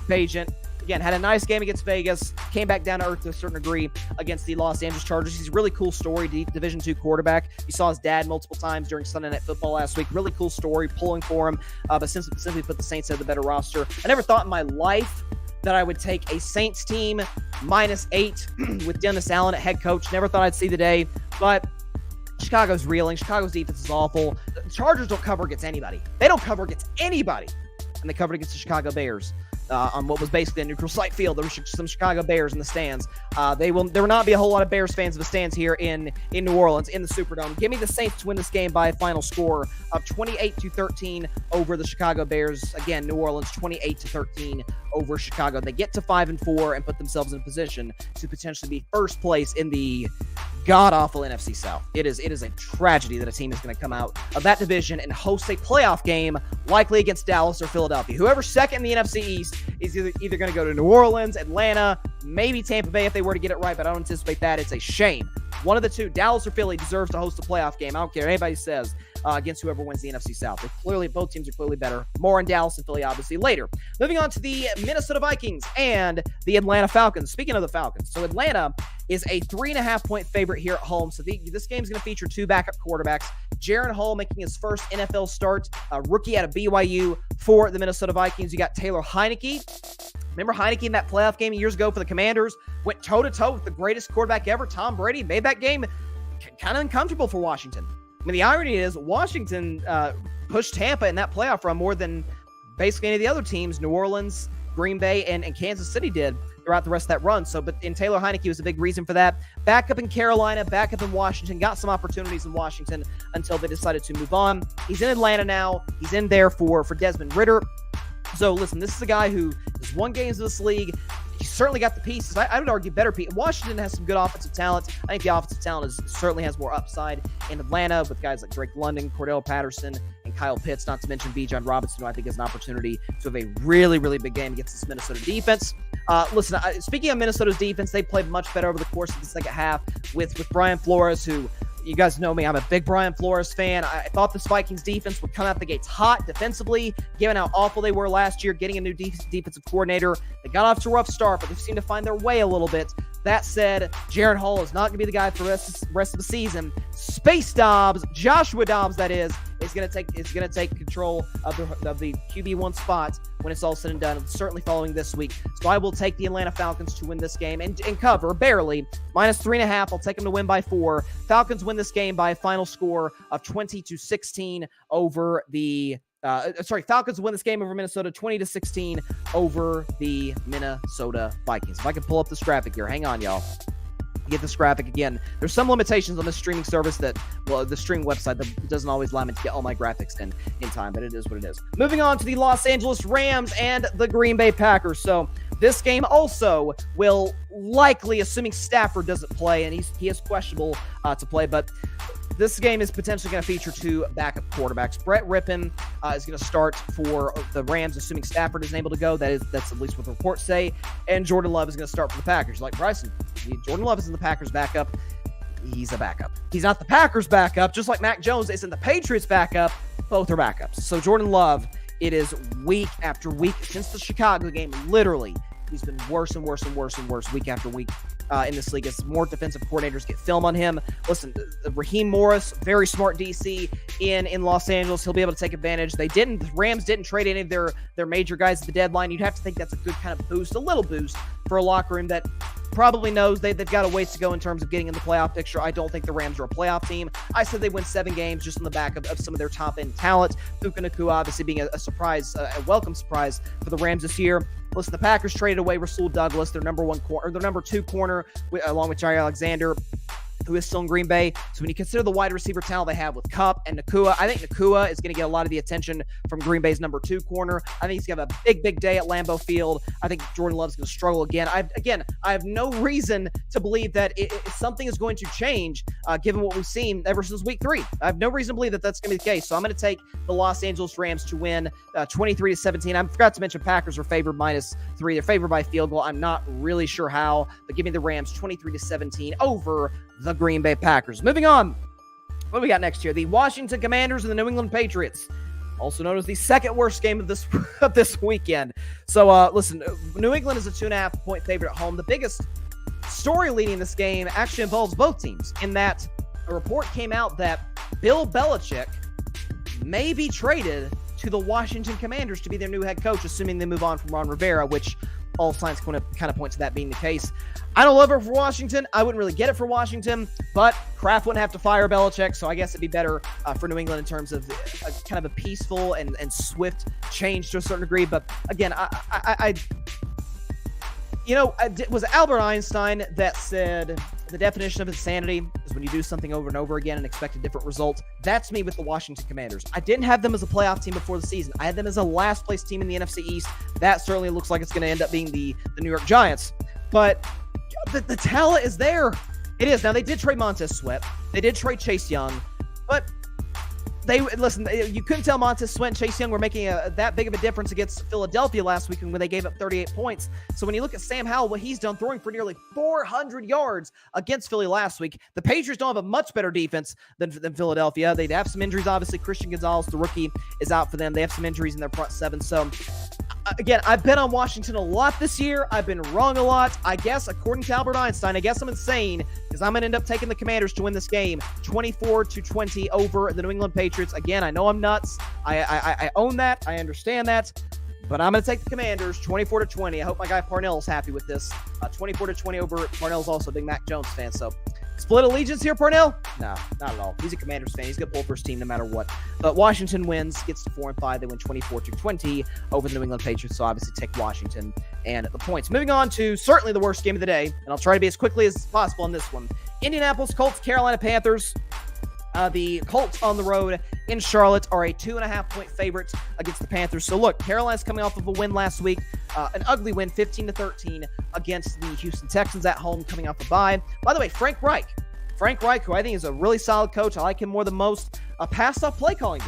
Bagent. Again, had a nice game against Vegas. Came back down to earth to a certain degree against the Los Angeles Chargers. He's a really cool story. Division II quarterback. You saw his dad multiple times during Sunday Night Football last week. Really cool story. Pulling for him. But simply put, the Saints had the better roster. I never thought in my life that I would take a Saints team -8 with Dennis Allen at head coach. Never thought I'd see the day, but Chicago's reeling. Chicago's defense is awful. The Chargers don't cover against anybody. They don't cover against anybody, and they covered against the Chicago Bears on what was basically a neutral site field. There were some Chicago Bears in the stands. There will not be a whole lot of Bears fans in the stands here in New Orleans in the Superdome. Give me the Saints to win this game by a final score of 28-13 over the Chicago Bears. Again, New Orleans 28-13 over Chicago. They get to 5-4 and put themselves in a position to potentially be first place in the god-awful NFC South. It is a tragedy that a team is going to come out of that division and host a playoff game, likely against Dallas or Philadelphia. Whoever's second in the NFC East is either going to go to New Orleans, Atlanta, maybe Tampa Bay if they were to get it right, but I don't anticipate that. It's a shame. One of the two, Dallas or Philly, deserves to host a playoff game. I don't care what anybody says against whoever wins the NFC South. Both teams are clearly better. More on Dallas and Philly, obviously, later. Moving on to the Minnesota Vikings and the Atlanta Falcons. Speaking of the Falcons, so Atlanta is a 3.5-point favorite here at home. So this game is going to feature two backup quarterbacks. Jaron Hall making his first NFL start, a rookie out of BYU for the Minnesota Vikings. You got Taylor Heineke. Remember Heineke in that playoff game years ago for the Commanders? Went toe-to-toe with the greatest quarterback ever, Tom Brady. Made that game kind of uncomfortable for Washington. I mean, the irony is Washington pushed Tampa in that playoff run more than basically any of the other teams, New Orleans, Green Bay, and Kansas City did throughout the rest of that run. So, but in Taylor Heineke was a big reason for that. Back up in Carolina, back up in Washington, got some opportunities in Washington until they decided to move on. He's in Atlanta now. He's in there for Desmond Ridder. So, listen, this is a guy who has won games in this league. He's certainly got the pieces. I would argue better pieces. Washington has some good offensive talent. I think the offensive talent certainly has more upside in Atlanta with guys like Drake London, Cordell Patterson, and Kyle Pitts, not to mention Bijan Robinson, who I think has an opportunity to have a really, really big game against this Minnesota defense. Listen, speaking of Minnesota's defense, they played much better over the course of the second half with Brian Flores, who, you guys know me, I'm a big Brian Flores fan. I thought this Vikings defense would come out the gates hot defensively, given how awful they were last year, getting a new defensive coordinator. They got off to a rough start, but they've seemed to find their way a little bit. That said, Jaron Hall is not going to be the guy for the rest of the season. Space Dobbs, Joshua Dobbs, that is going to take control of the QB1 spot when it's all said and done. Certainly following this week. So I will take the Atlanta Falcons to win this game and cover barely -3.5. I'll take them to win by 4. Falcons win this game by a final score of 20-16 over the. Falcons win this game over Minnesota 20-16 over the Minnesota Vikings. If I can pull up this graphic here, hang on, y'all. Get this graphic again. There's some limitations on this streaming service the streaming website that doesn't always allow me to get all my graphics in time, but it is what it is. Moving on to the Los Angeles Rams and the Green Bay Packers. So this game also will likely, assuming Stafford doesn't play, and he is questionable to play, but this game is potentially going to feature two backup quarterbacks. Brett Rippon is going to start for the Rams, assuming Stafford isn't able to go. That's at least what the reports say. And Jordan Love is going to start for the Packers. Like Bryson, Jordan Love isn't the Packers' backup. He's a backup. He's not the Packers' backup, just like Mac Jones isn't the Patriots' backup. Both are backups. So Jordan Love, it is week after week since the Chicago game, literally. He's been worse and worse and worse and worse week after week in this league as more defensive coordinators get film on him. Listen, Raheem Morris, very smart DC in Los Angeles. He'll be able to take advantage. The Rams didn't trade any of their major guys at the deadline. You'd have to think that's a good kind of boost, a little boost for a locker room that probably knows they've got a ways to go in terms of getting in the playoff picture. I don't think the Rams are a playoff team. I said they win 7 games just on the back of some of their top-end talent. Puka Nacua obviously being a surprise, a welcome surprise for the Rams this year. Listen, the Packers traded away Rasul Douglas, their number 2 corner, along with Jair Alexander, who is still in Green Bay. So when you consider the wide receiver talent they have with Kupp and Nacua, I think Nacua is going to get a lot of the attention from Green Bay's number 2 corner. I think he's going to have a big, big day at Lambeau Field. I think Jordan Love's going to struggle again. I have no reason to believe that something is going to change given what we've seen ever since week 3. I have no reason to believe that that's going to be the case. So I'm going to take the Los Angeles Rams to win 23-17. I forgot to mention Packers are favored -3. They're favored by field goal. I'm not really sure how, but give me the Rams 23-17 over the Green Bay Packers. Moving on. What do we got next here? The Washington Commanders and the New England Patriots, also known as the second worst game of this weekend. So, listen, New England is a 2.5-point favorite at home. The biggest story leading this game actually involves both teams, in that a report came out that Bill Belichick may be traded to the Washington Commanders to be their new head coach, assuming they move on from Ron Rivera, which all signs kind of point to that being the case. I don't love it for Washington. I wouldn't really get it for Washington, but Kraft wouldn't have to fire Belichick, so I guess it'd be better for New England in terms of kind of a peaceful and swift change to a certain degree. But again, was it Albert Einstein that said the definition of insanity is when you do something over and over again and expect a different result? That's me with the Washington Commanders. I didn't have them as a playoff team before the season. I had them as a last place team in the NFC East. That certainly looks like it's going to end up being the New York Giants. But the talent is there. It is. Now, they did trade Montez Sweat. They did trade Chase Young. But you couldn't tell Montez Sweat and Chase Young were making that big of a difference against Philadelphia last week when they gave up 38 points. So when you look at Sam Howell, what he's done, throwing for nearly 400 yards against Philly last week. The Patriots don't have a much better defense than Philadelphia. They have some injuries, obviously. Christian Gonzalez, the rookie, is out for them. They have some injuries in their front seven. So again, I've bet on Washington a lot this year. I've been wrong a lot. I guess, according to Albert Einstein, I guess I'm insane because I'm going to end up taking the Commanders to win this game 24-20 over the New England Patriots. Again, I know I'm nuts. I own that. I understand that. But I'm going to take the Commanders 24-20. I hope my guy Parnell's happy with this. 24-20 over. Parnell's also a big Mac Jones fan. So split allegiance here, Parnell? No, not at all. He's a Commanders fan. He's going to pull for his team no matter what. But Washington wins, gets to 4-5. They win 24-20 over the New England Patriots. So obviously take Washington and the points. Moving on to certainly the worst game of the day. And I'll try to be as quickly as possible on this one. Indianapolis Colts, Carolina Panthers. The Colts on the road in Charlotte are a 2.5-point favorite against the Panthers. So look, Carolina's coming off of a win last week, an ugly win, 15-13 against the Houston Texans at home, coming off a bye. By the way, Frank Reich, who I think is a really solid coach. I like him more than most. Passed off play calling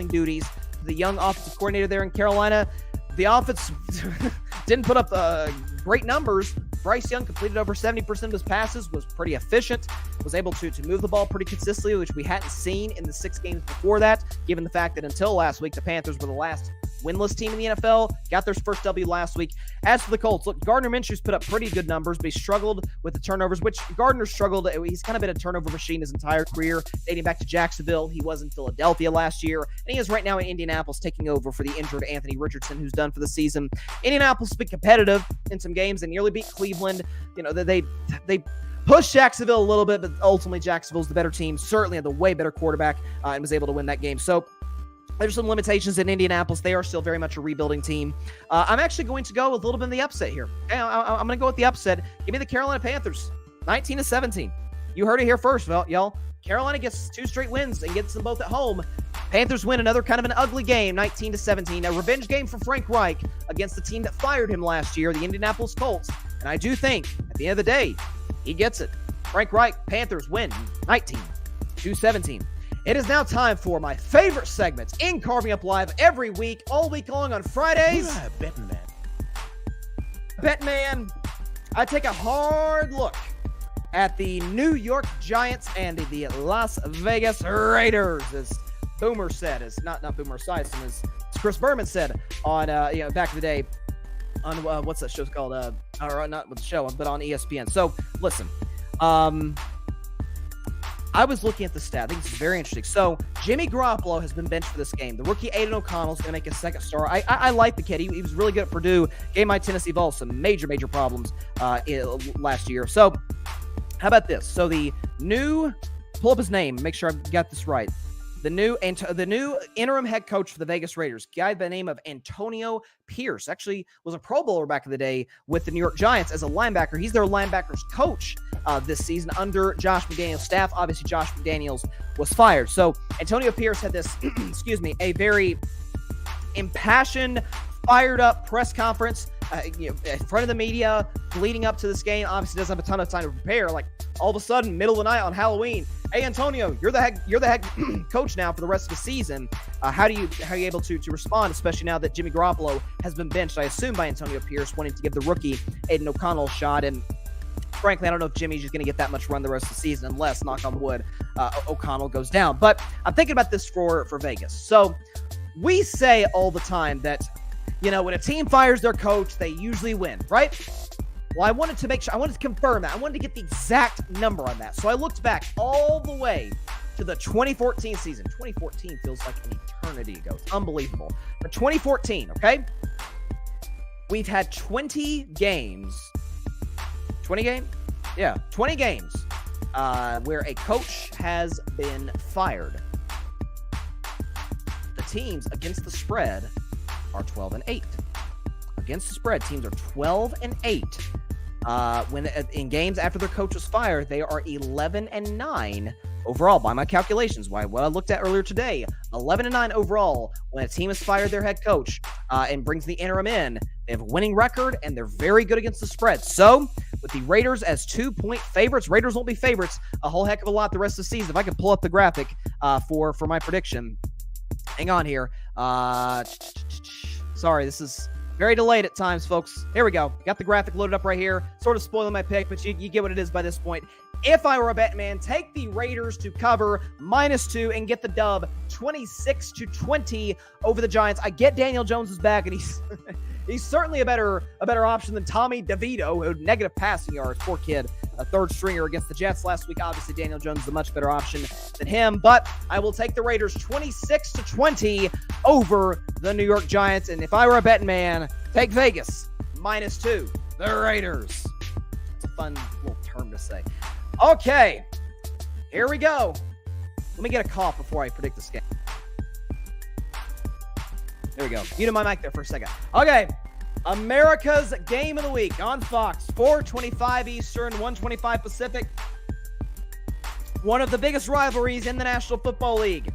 duties to the young offensive coordinator there in Carolina. The offense didn't put up great numbers. Bryce Young completed over 70% of his passes, was pretty efficient, was able to move the ball pretty consistently, which we hadn't seen in the 6 games before that, given the fact that until last week, the Panthers were the last winless team in the NFL, got their first W last week. As for the Colts, look, Gardner Minshew's put up pretty good numbers, but he struggled with the turnovers, which Gardner struggled. He's kind of been a turnover machine his entire career, dating back to Jacksonville. He was in Philadelphia last year, and he is right now in Indianapolis, taking over for the injured Anthony Richardson, who's done for the season. Indianapolis has been competitive in some games. They nearly beat Cleveland. You know, they pushed Jacksonville a little bit, but ultimately Jacksonville's the better team, certainly had the way better quarterback, and was able to win that game. So there's some limitations in Indianapolis. They are still very much a rebuilding team. I'm actually going to go with a little bit of the upset here. I'm going to go with the upset. Give me the Carolina Panthers, 19-17. You heard it here first, y'all. Carolina gets 2 straight wins and gets them both at home. Panthers win another kind of an ugly game, 19-17. A revenge game for Frank Reich against the team that fired him last year, the Indianapolis Colts. And I do think, at the end of the day, he gets it. Frank Reich, Panthers win 19-17. It is now time for my favorite segment in Carving Up Live every week, all week long on Fridays. Bettin Man. Bettin Man. I take a hard look at the New York Giants and the Las Vegas Raiders, as Boomer said, as not Boomer Esiason, as Chris Berman said on back in the day on what's that show called? Or not with the show, but on ESPN. So listen, I was looking at the stat. I think this is very interesting. So Jimmy Garoppolo has been benched for this game. The rookie Aiden O'Connell is going to make a second start. I like the kid. He was really good at Purdue. Gave my Tennessee Vols some major problems last year. So how about this? So the new, pull up his name, make sure I got this right. The new interim head coach for the Vegas Raiders, guy by the name of Antonio Pierce, actually was a Pro Bowler back in the day with the New York Giants as a linebacker. He's their linebackers coach this season under Josh McDaniels' staff. Obviously, Josh McDaniels was fired. So Antonio Pierce had this, a very impassioned, fired up press conference in front of the media leading up to this game. Obviously doesn't have a ton of time to prepare. Like all of a sudden, middle of the night on Halloween, hey Antonio, you're the head coach now for the rest of the season. How are you able to respond, especially now that Jimmy Garoppolo has been benched, I assume, by Antonio Pierce, wanting to give the rookie Aiden O'Connell a shot? And frankly, I don't know if Jimmy's just going to get that much run the rest of the season, unless, knock on wood, O'Connell goes down. But I'm thinking about this for Vegas. So we say all the time that, when a team fires their coach, they usually win, right? Well, I wanted to confirm that. I wanted to get the exact number on that. So I looked back all the way to the 2014 season. 2014 feels like an eternity ago. It's unbelievable. For 2014, okay? We've had 20 games. 20 games? Yeah, 20 games where a coach has been fired. The teams against the spread are 12-8. Against the spread, teams are 12-8. When in games after their coach was fired, they are 11-9 overall by my calculations. What I looked at earlier today, 11-9 overall when a team has fired their head coach and brings the interim in. They have a winning record and they're very good against the spread. So with the Raiders as 2-point favorites. Raiders won't be favorites a whole heck of a lot the rest of the season. If I could pull up the graphic for my prediction. Hang on here. Sorry, this is very delayed at times, folks. Here we go. Got the graphic loaded up right here. Sort of spoiling my pick, but you get what it is by this point. If I were a Bettin Man, take the Raiders to cover -2 and get the dub 26-20 over the Giants. I get Daniel Jones is back, and he's he's certainly a better option than Tommy DeVito, who had negative passing yards. Poor kid, a third stringer against the Jets last week. Obviously, Daniel Jones is a much better option than him, but I will take the Raiders 26-20 over the New York Giants. And if I were a Bettin Man, take Vegas -2. The Raiders. It's a fun little term to say. Okay, here we go. Let me get a cough before I predict this game. There we go. Muted my mic there for a second. Okay, America's Game of the Week on Fox, 4:25 Eastern, 1:25 Pacific. One of the biggest rivalries in the National Football League.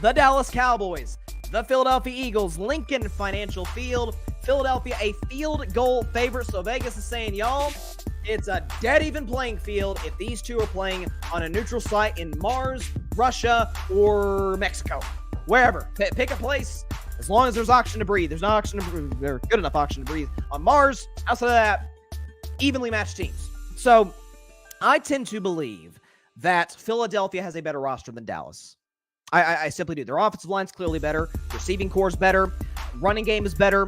The Dallas Cowboys, the Philadelphia Eagles, Lincoln Financial Field. Philadelphia, a field goal favorite. So Vegas is saying, y'all, it's a dead even playing field if these two are playing on a neutral site in Mars, Russia, or Mexico. Wherever. Pick a place. As long as there's oxygen to breathe. There's not oxygen to breathe. There's good enough oxygen to breathe on Mars. Outside of that, evenly matched teams. So I tend to believe that Philadelphia has a better roster than Dallas. I simply do. Their offensive line's clearly better. Receiving core is better. Running game is better.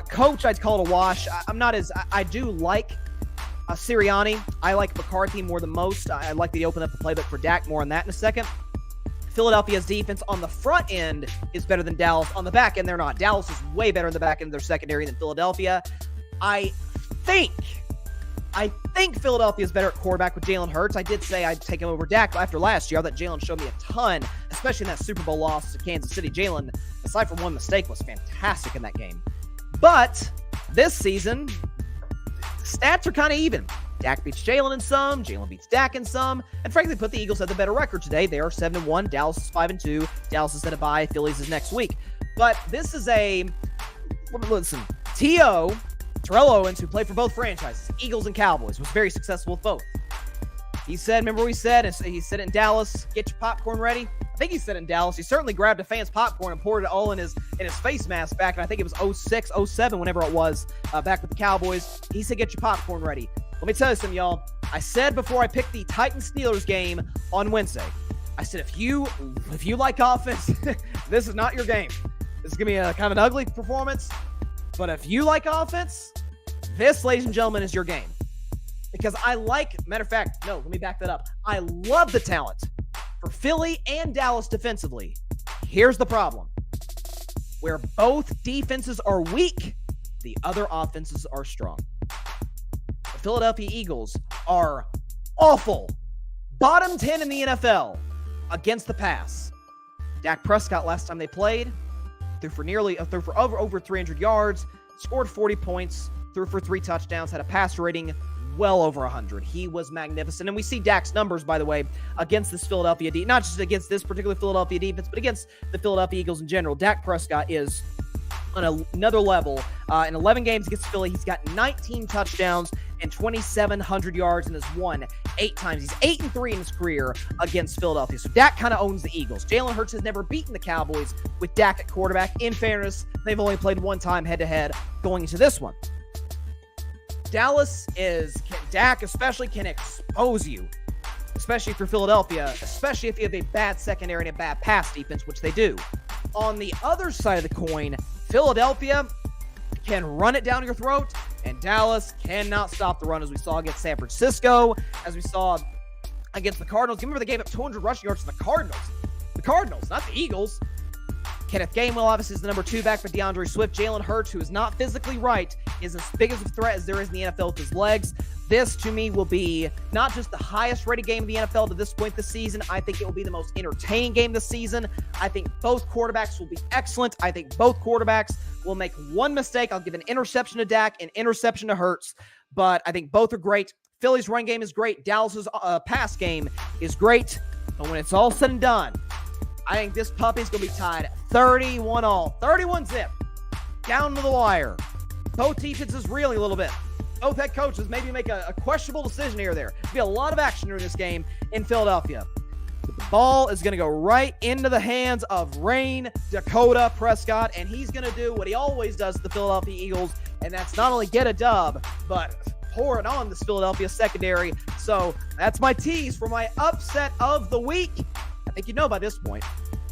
Coach, I'd call it a wash. I do like Sirianni. I like McCarthy more than most. I like that he opened up the playbook for Dak. More on that in a second. Philadelphia's defense on the front end is better than Dallas. On the back end, they're not. Dallas is way better in the back end of their secondary than Philadelphia. I think Philadelphia is better at quarterback with Jalen Hurts. I did say I'd take him over Dak after last year. I thought Jalen showed me a ton, especially in that Super Bowl loss to Kansas City. Jalen, aside from one mistake, was fantastic in that game. But this season, stats are kind of even. Dak beats Jalen in some, Jalen beats Dak in some, and frankly, put the Eagles at the better record today. They are 7-1, Dallas is 5-2, Dallas is at a bye, Phillies is next week. But this is listen, Terrell Owens, who played for both franchises, Eagles and Cowboys, was very successful with both. He said, remember what he said? He said it in Dallas, get your popcorn ready. I think he said it in Dallas. He certainly grabbed a fan's popcorn and poured it all in his face mask back, and I think it was 06, 07, whenever it was, back with the Cowboys. He said, get your popcorn ready. Let me tell you something, y'all. I said before I picked the Titans-Steelers game on Wednesday, I said, if you like offense, this is not your game. This is going to be a kind of an ugly performance, but if you like offense, this, ladies and gentlemen, is your game. Because matter of fact, no, let me back that up. I love the talent for Philly and Dallas defensively. Here's the problem. Where both defenses are weak, the other offenses are strong. The Philadelphia Eagles are awful. Bottom 10 in the NFL against the pass. Dak Prescott, last time they played, threw for over 300 yards, scored 40 points, threw for 3 touchdowns, had a passer rating well over 100. He was magnificent. And we see Dak's numbers, by the way, against this Philadelphia defense, not just against this particular Philadelphia defense, but against the Philadelphia Eagles in general. Dak Prescott is on another level. In 11 games against Philly, he's got 19 touchdowns and 2,700 yards and has won 8 times. He's 8-3 in his career against Philadelphia. So Dak kind of owns the Eagles. Jalen Hurts has never beaten the Cowboys with Dak at quarterback. In fairness, they've only played one time head-to-head going into this one. Dak especially can expose you, especially for Philadelphia, especially if you have a bad secondary and a bad pass defense, which they do. On the other side of the coin, Philadelphia can run it down your throat, and Dallas cannot stop the run, as we saw against San Francisco, as we saw against the Cardinals. You remember they gave up 200 rushing yards to the Cardinals. The Cardinals, not the Eagles. Kenneth Gainwell obviously is the number 2 back for DeAndre Swift. Jalen Hurts, who is not physically right, is as big of a threat as there is in the NFL with his legs. This, to me, will be not just the highest-rated game of the NFL to this point this season. I think it will be the most entertaining game this season. I think both quarterbacks will be excellent. I think both quarterbacks will make one mistake. I'll give an interception to Dak, an interception to Hurts, but I think both are great. Philly's run game is great. Dallas's pass game is great. But when it's all said and done, I think this puppy's going to be tied 31-all. 31-zip. Down to the wire. Both defenses reeling a little bit. both head coaches maybe make a questionable decision here or there. There'll be a lot of action during this game in Philadelphia. The ball is going to go right into the hands of Rain Dakota Prescott, and he's going to do what he always does to the Philadelphia Eagles, and that's not only get a dub, but pour it on this Philadelphia secondary. So that's my tease for my upset of the week. I think you know by this point.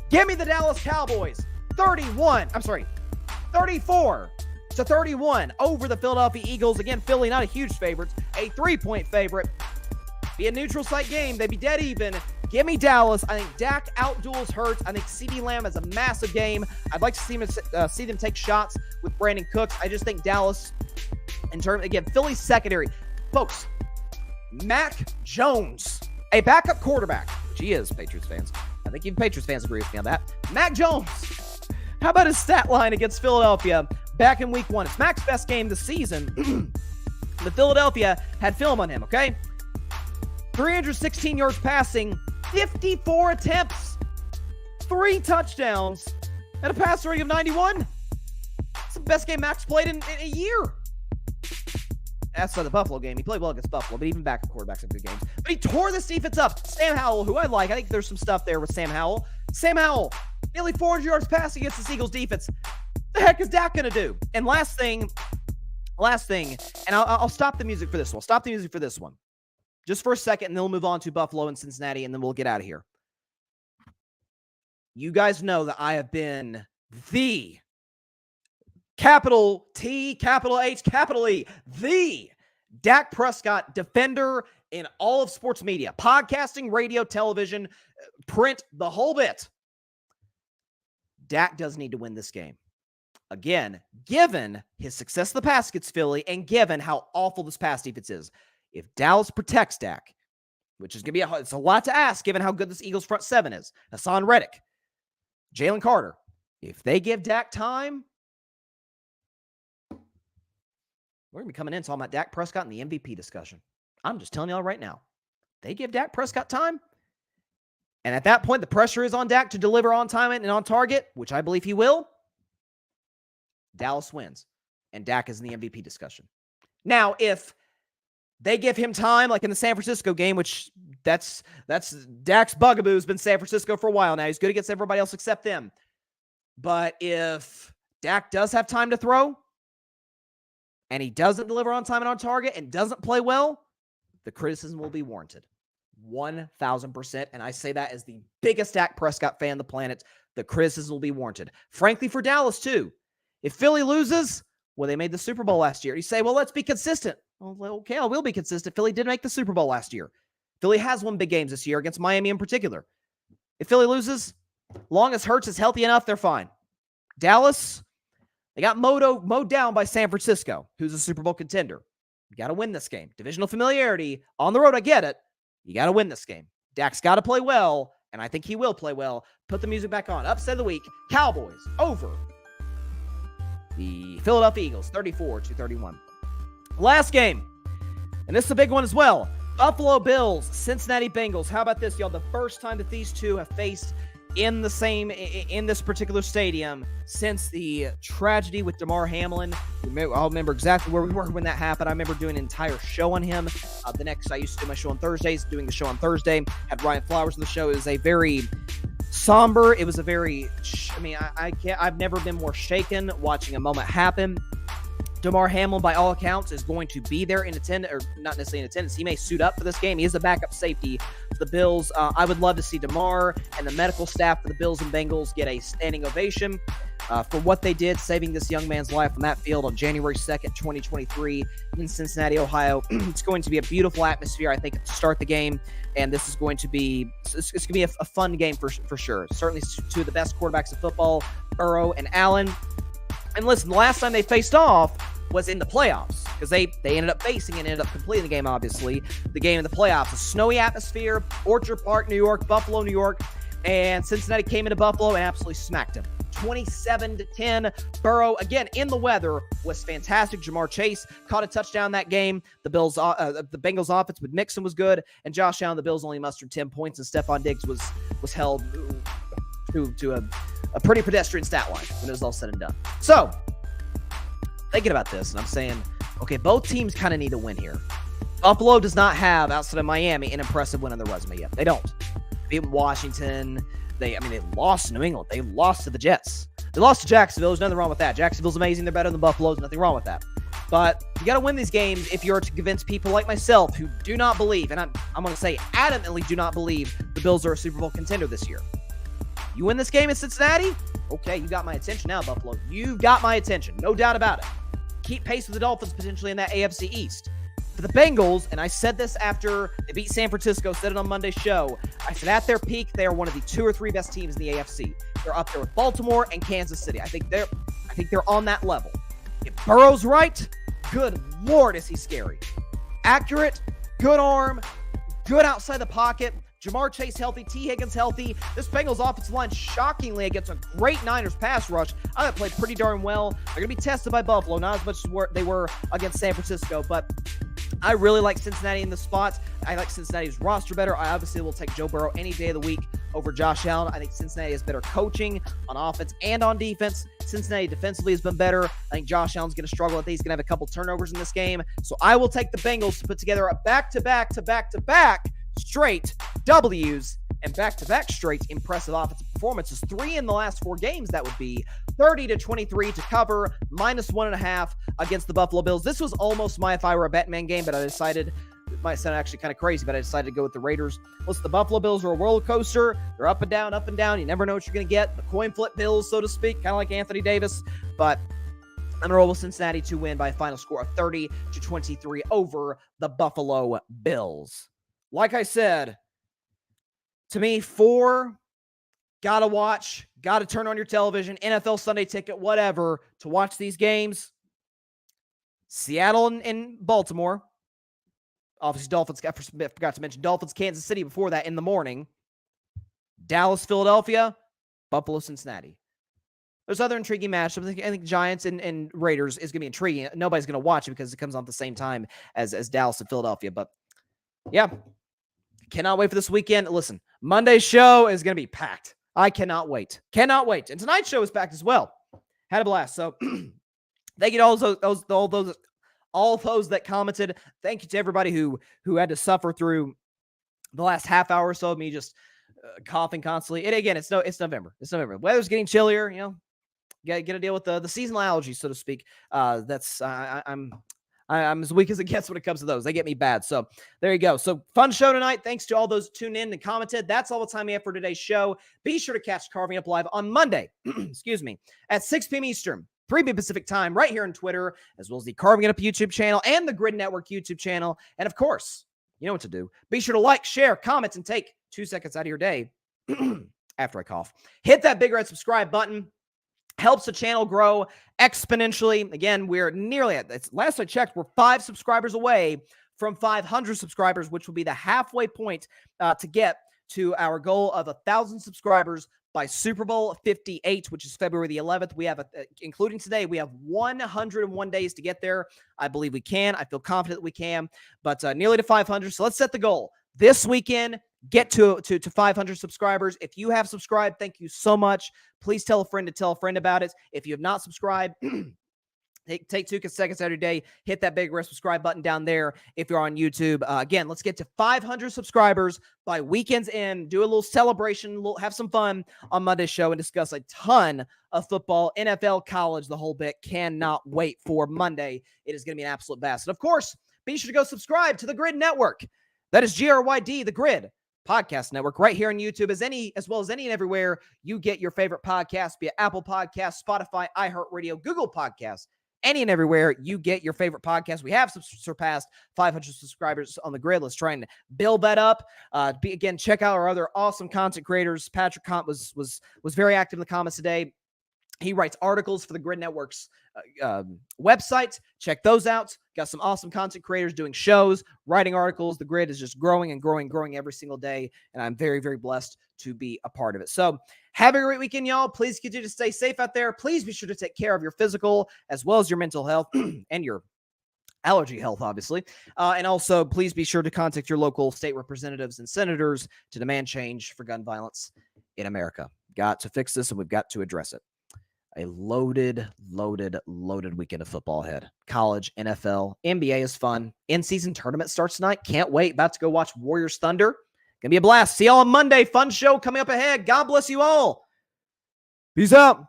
Give me the Dallas Cowboys 34-31 over the Philadelphia Eagles. Again, Philly not a huge favorite, a 3-point favorite. Be a neutral site game. They'd be dead even. Give me Dallas. I think Dak outduels Hurts. I think CeeDee Lamb has a massive game. I'd like to see them take shots with Brandon Cooks. I just think Dallas, in terms, again, Philly's secondary. Folks, Mac Jones, a backup quarterback, which he is, Patriots fans. I think even Patriots fans agree with me on that. Mac Jones, how about his stat line against Philadelphia back in week 1? It's Mac's best game this season. The Philadelphia had film on him, okay? 316 yards passing, 54 attempts, 3 touchdowns, and a passer rating of 91. It's the best game Mac's played in a year. That's not the Buffalo game. He played well against Buffalo, but even backup quarterbacks have good games. But he tore this defense up. Sam Howell, who I like. I think there's some stuff there with Sam Howell. Sam Howell, nearly 400 yards passing against the Eagles defense. The heck is Dak going to do? And last thing, and I'll stop the music for this one. Stop the music for this one. Just for a second, and then we'll move on to Buffalo and Cincinnati, and then we'll get out of here. You guys know that I have been the capital T, capital H, capital E, the Dak Prescott defender in all of sports media, podcasting, radio, television, print, the whole bit. Dak does need to win this game. Again, given his success in the pass against Philly, and given how awful this pass defense is. If Dallas protects Dak, which is going to be it's a lot to ask given how good this Eagles front 7 is, Hassan Reddick, Jalen Carter, if they give Dak time, we're going to be coming in talking about Dak Prescott and the MVP discussion. I'm just telling y'all right now. They give Dak Prescott time, and at that point, the pressure is on Dak to deliver on time and on target, which I believe he will. Dallas wins, and Dak is in the MVP discussion. Now, if they give him time, like in the San Francisco game, which that's Dak's bugaboo has been San Francisco for a while now. He's good against everybody else except them. But if Dak does have time to throw, and he doesn't deliver on time and on target, and doesn't play well, the criticism will be warranted. 1,000%. And I say that as the biggest Dak Prescott fan on the planet. The criticism will be warranted. Frankly, for Dallas, too. If Philly loses, well, they made the Super Bowl last year. You say, well, let's be consistent. Well, okay, I will be consistent. Philly did make the Super Bowl last year. Philly has won big games this year against Miami in particular. If Philly loses, long as Hurts is healthy enough, they're fine. Dallas, they got mowed down by San Francisco, who's a Super Bowl contender. You got to win this game. Divisional familiarity. On the road, I get it. You got to win this game. Dak's got to play well, and I think he will play well. Put the music back on. Upset of the week, Cowboys over the Philadelphia Eagles, 34-31. Last game, and this is a big one as well. Buffalo Bills, Cincinnati Bengals. How about this, y'all? The first time that these two have faced in this particular stadium since the tragedy with Damar Hamlin. I'll remember exactly where we were when that happened. I remember doing an entire show on him. I used to do my show on Thursdays, doing the show on Thursday. Had Ryan Flowers on the show. It was a very somber. It was a very, I've never been more shaken watching a moment happen. Damar Hamlin, by all accounts, is going to be there in attendance, or not necessarily in attendance. He may suit up for this game. He is a backup safety for the Bills. I would love to see Damar and the medical staff for the Bills and Bengals get a standing ovation for what they did, saving this young man's life on that field on January 2nd, 2023 in Cincinnati, Ohio. It's going to be a beautiful atmosphere, I think, to start the game, and this is going to be a fun game for sure. Certainly two of the best quarterbacks in football, Burrow and Allen. And listen, the last time they faced off was in the playoffs, because they ended up facing and ended up completing the game, obviously. The game in the playoffs, a snowy atmosphere, Orchard Park, New York, Buffalo, New York, and Cincinnati came into Buffalo and absolutely smacked them. 27-10. Burrow, again, in the weather, was fantastic. Jamar Chase caught a touchdown that game. The Bengals offense with Mixon was good, and Josh Allen, the Bills only mustered 10 points, and Stephon Diggs was held to a pretty pedestrian stat line when it was all said and done. So, thinking about this, and I'm saying, Okay, both teams kind of need to win here. Buffalo does not have, outside of Miami, an impressive win on their resume yet. They don't. They beat Washington. They lost to New England. They lost to the Jets. They lost to Jacksonville. There's nothing wrong with that. Jacksonville's amazing. They're better than Buffalo. There's nothing wrong with that. But you got to win these games if you're to convince people like myself who do not believe, and I'm going to say adamantly do not believe the Bills are a Super Bowl contender this year. You win this game in Cincinnati? Okay, you got my attention now, Buffalo. You've got my attention. No doubt about it. Keep pace with the Dolphins potentially in that AFC East. For the Bengals, and I said this after they beat San Francisco, said it on Monday's show, I said at their peak, they are one of the 2 or 3 best teams in the AFC. They're up there with Baltimore and Kansas City. I think they're on that level. If Burrow's right, good Lord, is he scary. Accurate, good arm, good outside the pocket. Jamar Chase healthy, T. Higgins healthy. This Bengals offensive line, shockingly, against a great Niners pass rush, I thought played pretty darn well. They're going to be tested by Buffalo, not as much as they were against San Francisco, but I really like Cincinnati in the spots. I like Cincinnati's roster better. I obviously will take Joe Burrow any day of the week over Josh Allen. I think Cincinnati has better coaching on offense and on defense. Cincinnati defensively has been better. I think Josh Allen's going to struggle. I think he's going to have a couple turnovers in this game. So I will take the Bengals to put together a back-to-back straight W's and back-to-back straight impressive offensive performances. 3 in the last 4 games, that would be 30-23 to cover, -1.5 against the Buffalo Bills. This was almost my if I were a Bettin Man game, but I decided, it might sound actually kind of crazy, but I decided to go with the Raiders. Listen, the Buffalo Bills are a roller coaster. They're up and down, up and down. You never know what you're going to get. The coin flip Bills, so to speak, kind of like Anthony Davis. But I'm going to roll with Cincinnati to win by a final score of 30-23 over the Buffalo Bills. Like I said, to me, 4, gotta watch, gotta turn on your television, NFL Sunday Ticket, whatever, to watch these games. Seattle and Baltimore. Obviously, Dolphins, I forgot to mention Dolphins, Kansas City before that in the morning. Dallas, Philadelphia, Buffalo, Cincinnati. There's other intriguing matchups. I think Giants and Raiders is going to be intriguing. Nobody's going to watch it because it comes on at the same time as Dallas and Philadelphia. But, yeah, cannot wait for this weekend. Listen, Monday's show is going to be packed. I cannot wait. Cannot wait. And tonight's show is packed as well. Had a blast. So thank you to all those that commented. Thank you to everybody who had to suffer through the last half hour or so of me just coughing constantly. And again, it's November. It's November. Weather's getting chillier. You know, get to deal with the seasonal allergies, so to speak. I'm as weak as it gets when it comes to those. They get me bad. So there you go. So fun show tonight. Thanks to all those who tuned in and commented. That's all the time we have for today's show. Be sure to catch Carving Up Live on Monday, at 6 p.m. Eastern, 3 p.m. Pacific time, right here on Twitter, as well as the Carving It Up YouTube channel and the Grid Network YouTube channel. And of course, you know what to do. Be sure to like, share, comment, and take 2 seconds out of your day after I cough. Hit that big red subscribe button. Helps the channel grow exponentially. Again, we're nearly at, last I checked, we're 5 subscribers away from 500 subscribers, which will be the halfway point to get to our goal of 1,000 subscribers by Super Bowl 58, which is February the 11th. We have, including today, we have 101 days to get there. I believe we can. I feel confident that we can, but nearly to 500. So let's set the goal. This weekend, get to 500 subscribers. If you have subscribed, thank you so much. Please tell a friend to tell a friend about it. If you have not subscribed, take 2 seconds out of your day. Hit that big red subscribe button down there if you're on YouTube. Again, let's get to 500 subscribers by weekend's end. Do a little celebration, have some fun on Monday's show, and discuss a ton of football, NFL, college, the whole bit. Cannot wait for Monday. It is going to be an absolute blast. And of course, be sure to go subscribe to the Grid Network. That is GRYD, the Grid Podcast Network, right here on YouTube, as well as any and everywhere you get your favorite podcasts, be it Apple Podcasts, Spotify, iHeartRadio, Google Podcasts, any and everywhere you get your favorite podcast. We have surpassed 500 subscribers on the Grid. Let's try and build that up. Again, check out our other awesome content creators. Patrick Kant was very active in the comments today. He writes articles for the Grid Network's website. Check those out. Got some awesome content creators doing shows, writing articles. The Grid is just growing and growing every single day, and I'm very, very blessed to be a part of it. So have a great weekend, y'all. Please continue to stay safe out there. Please be sure to take care of your physical as well as your mental health and your allergy health, obviously. And also, please be sure to contact your local state representatives and senators to demand change for gun violence in America. Got to fix this, and we've got to address it. a loaded weekend of football ahead. College, NFL, NBA is fun. In-season tournament starts tonight. Can't wait. About to go watch Warriors Thunder. Gonna be a blast. See y'all on Monday. Fun show coming up ahead. God bless you all. Peace out.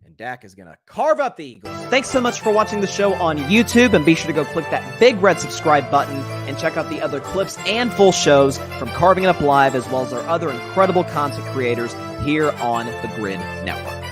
And Dak is gonna carve up the Eagles. Thanks so much for watching the show on YouTube, and be sure to go click that big red subscribe button and check out the other clips and full shows from Carving It Up Live, as well as our other incredible content creators here on the Grid Network.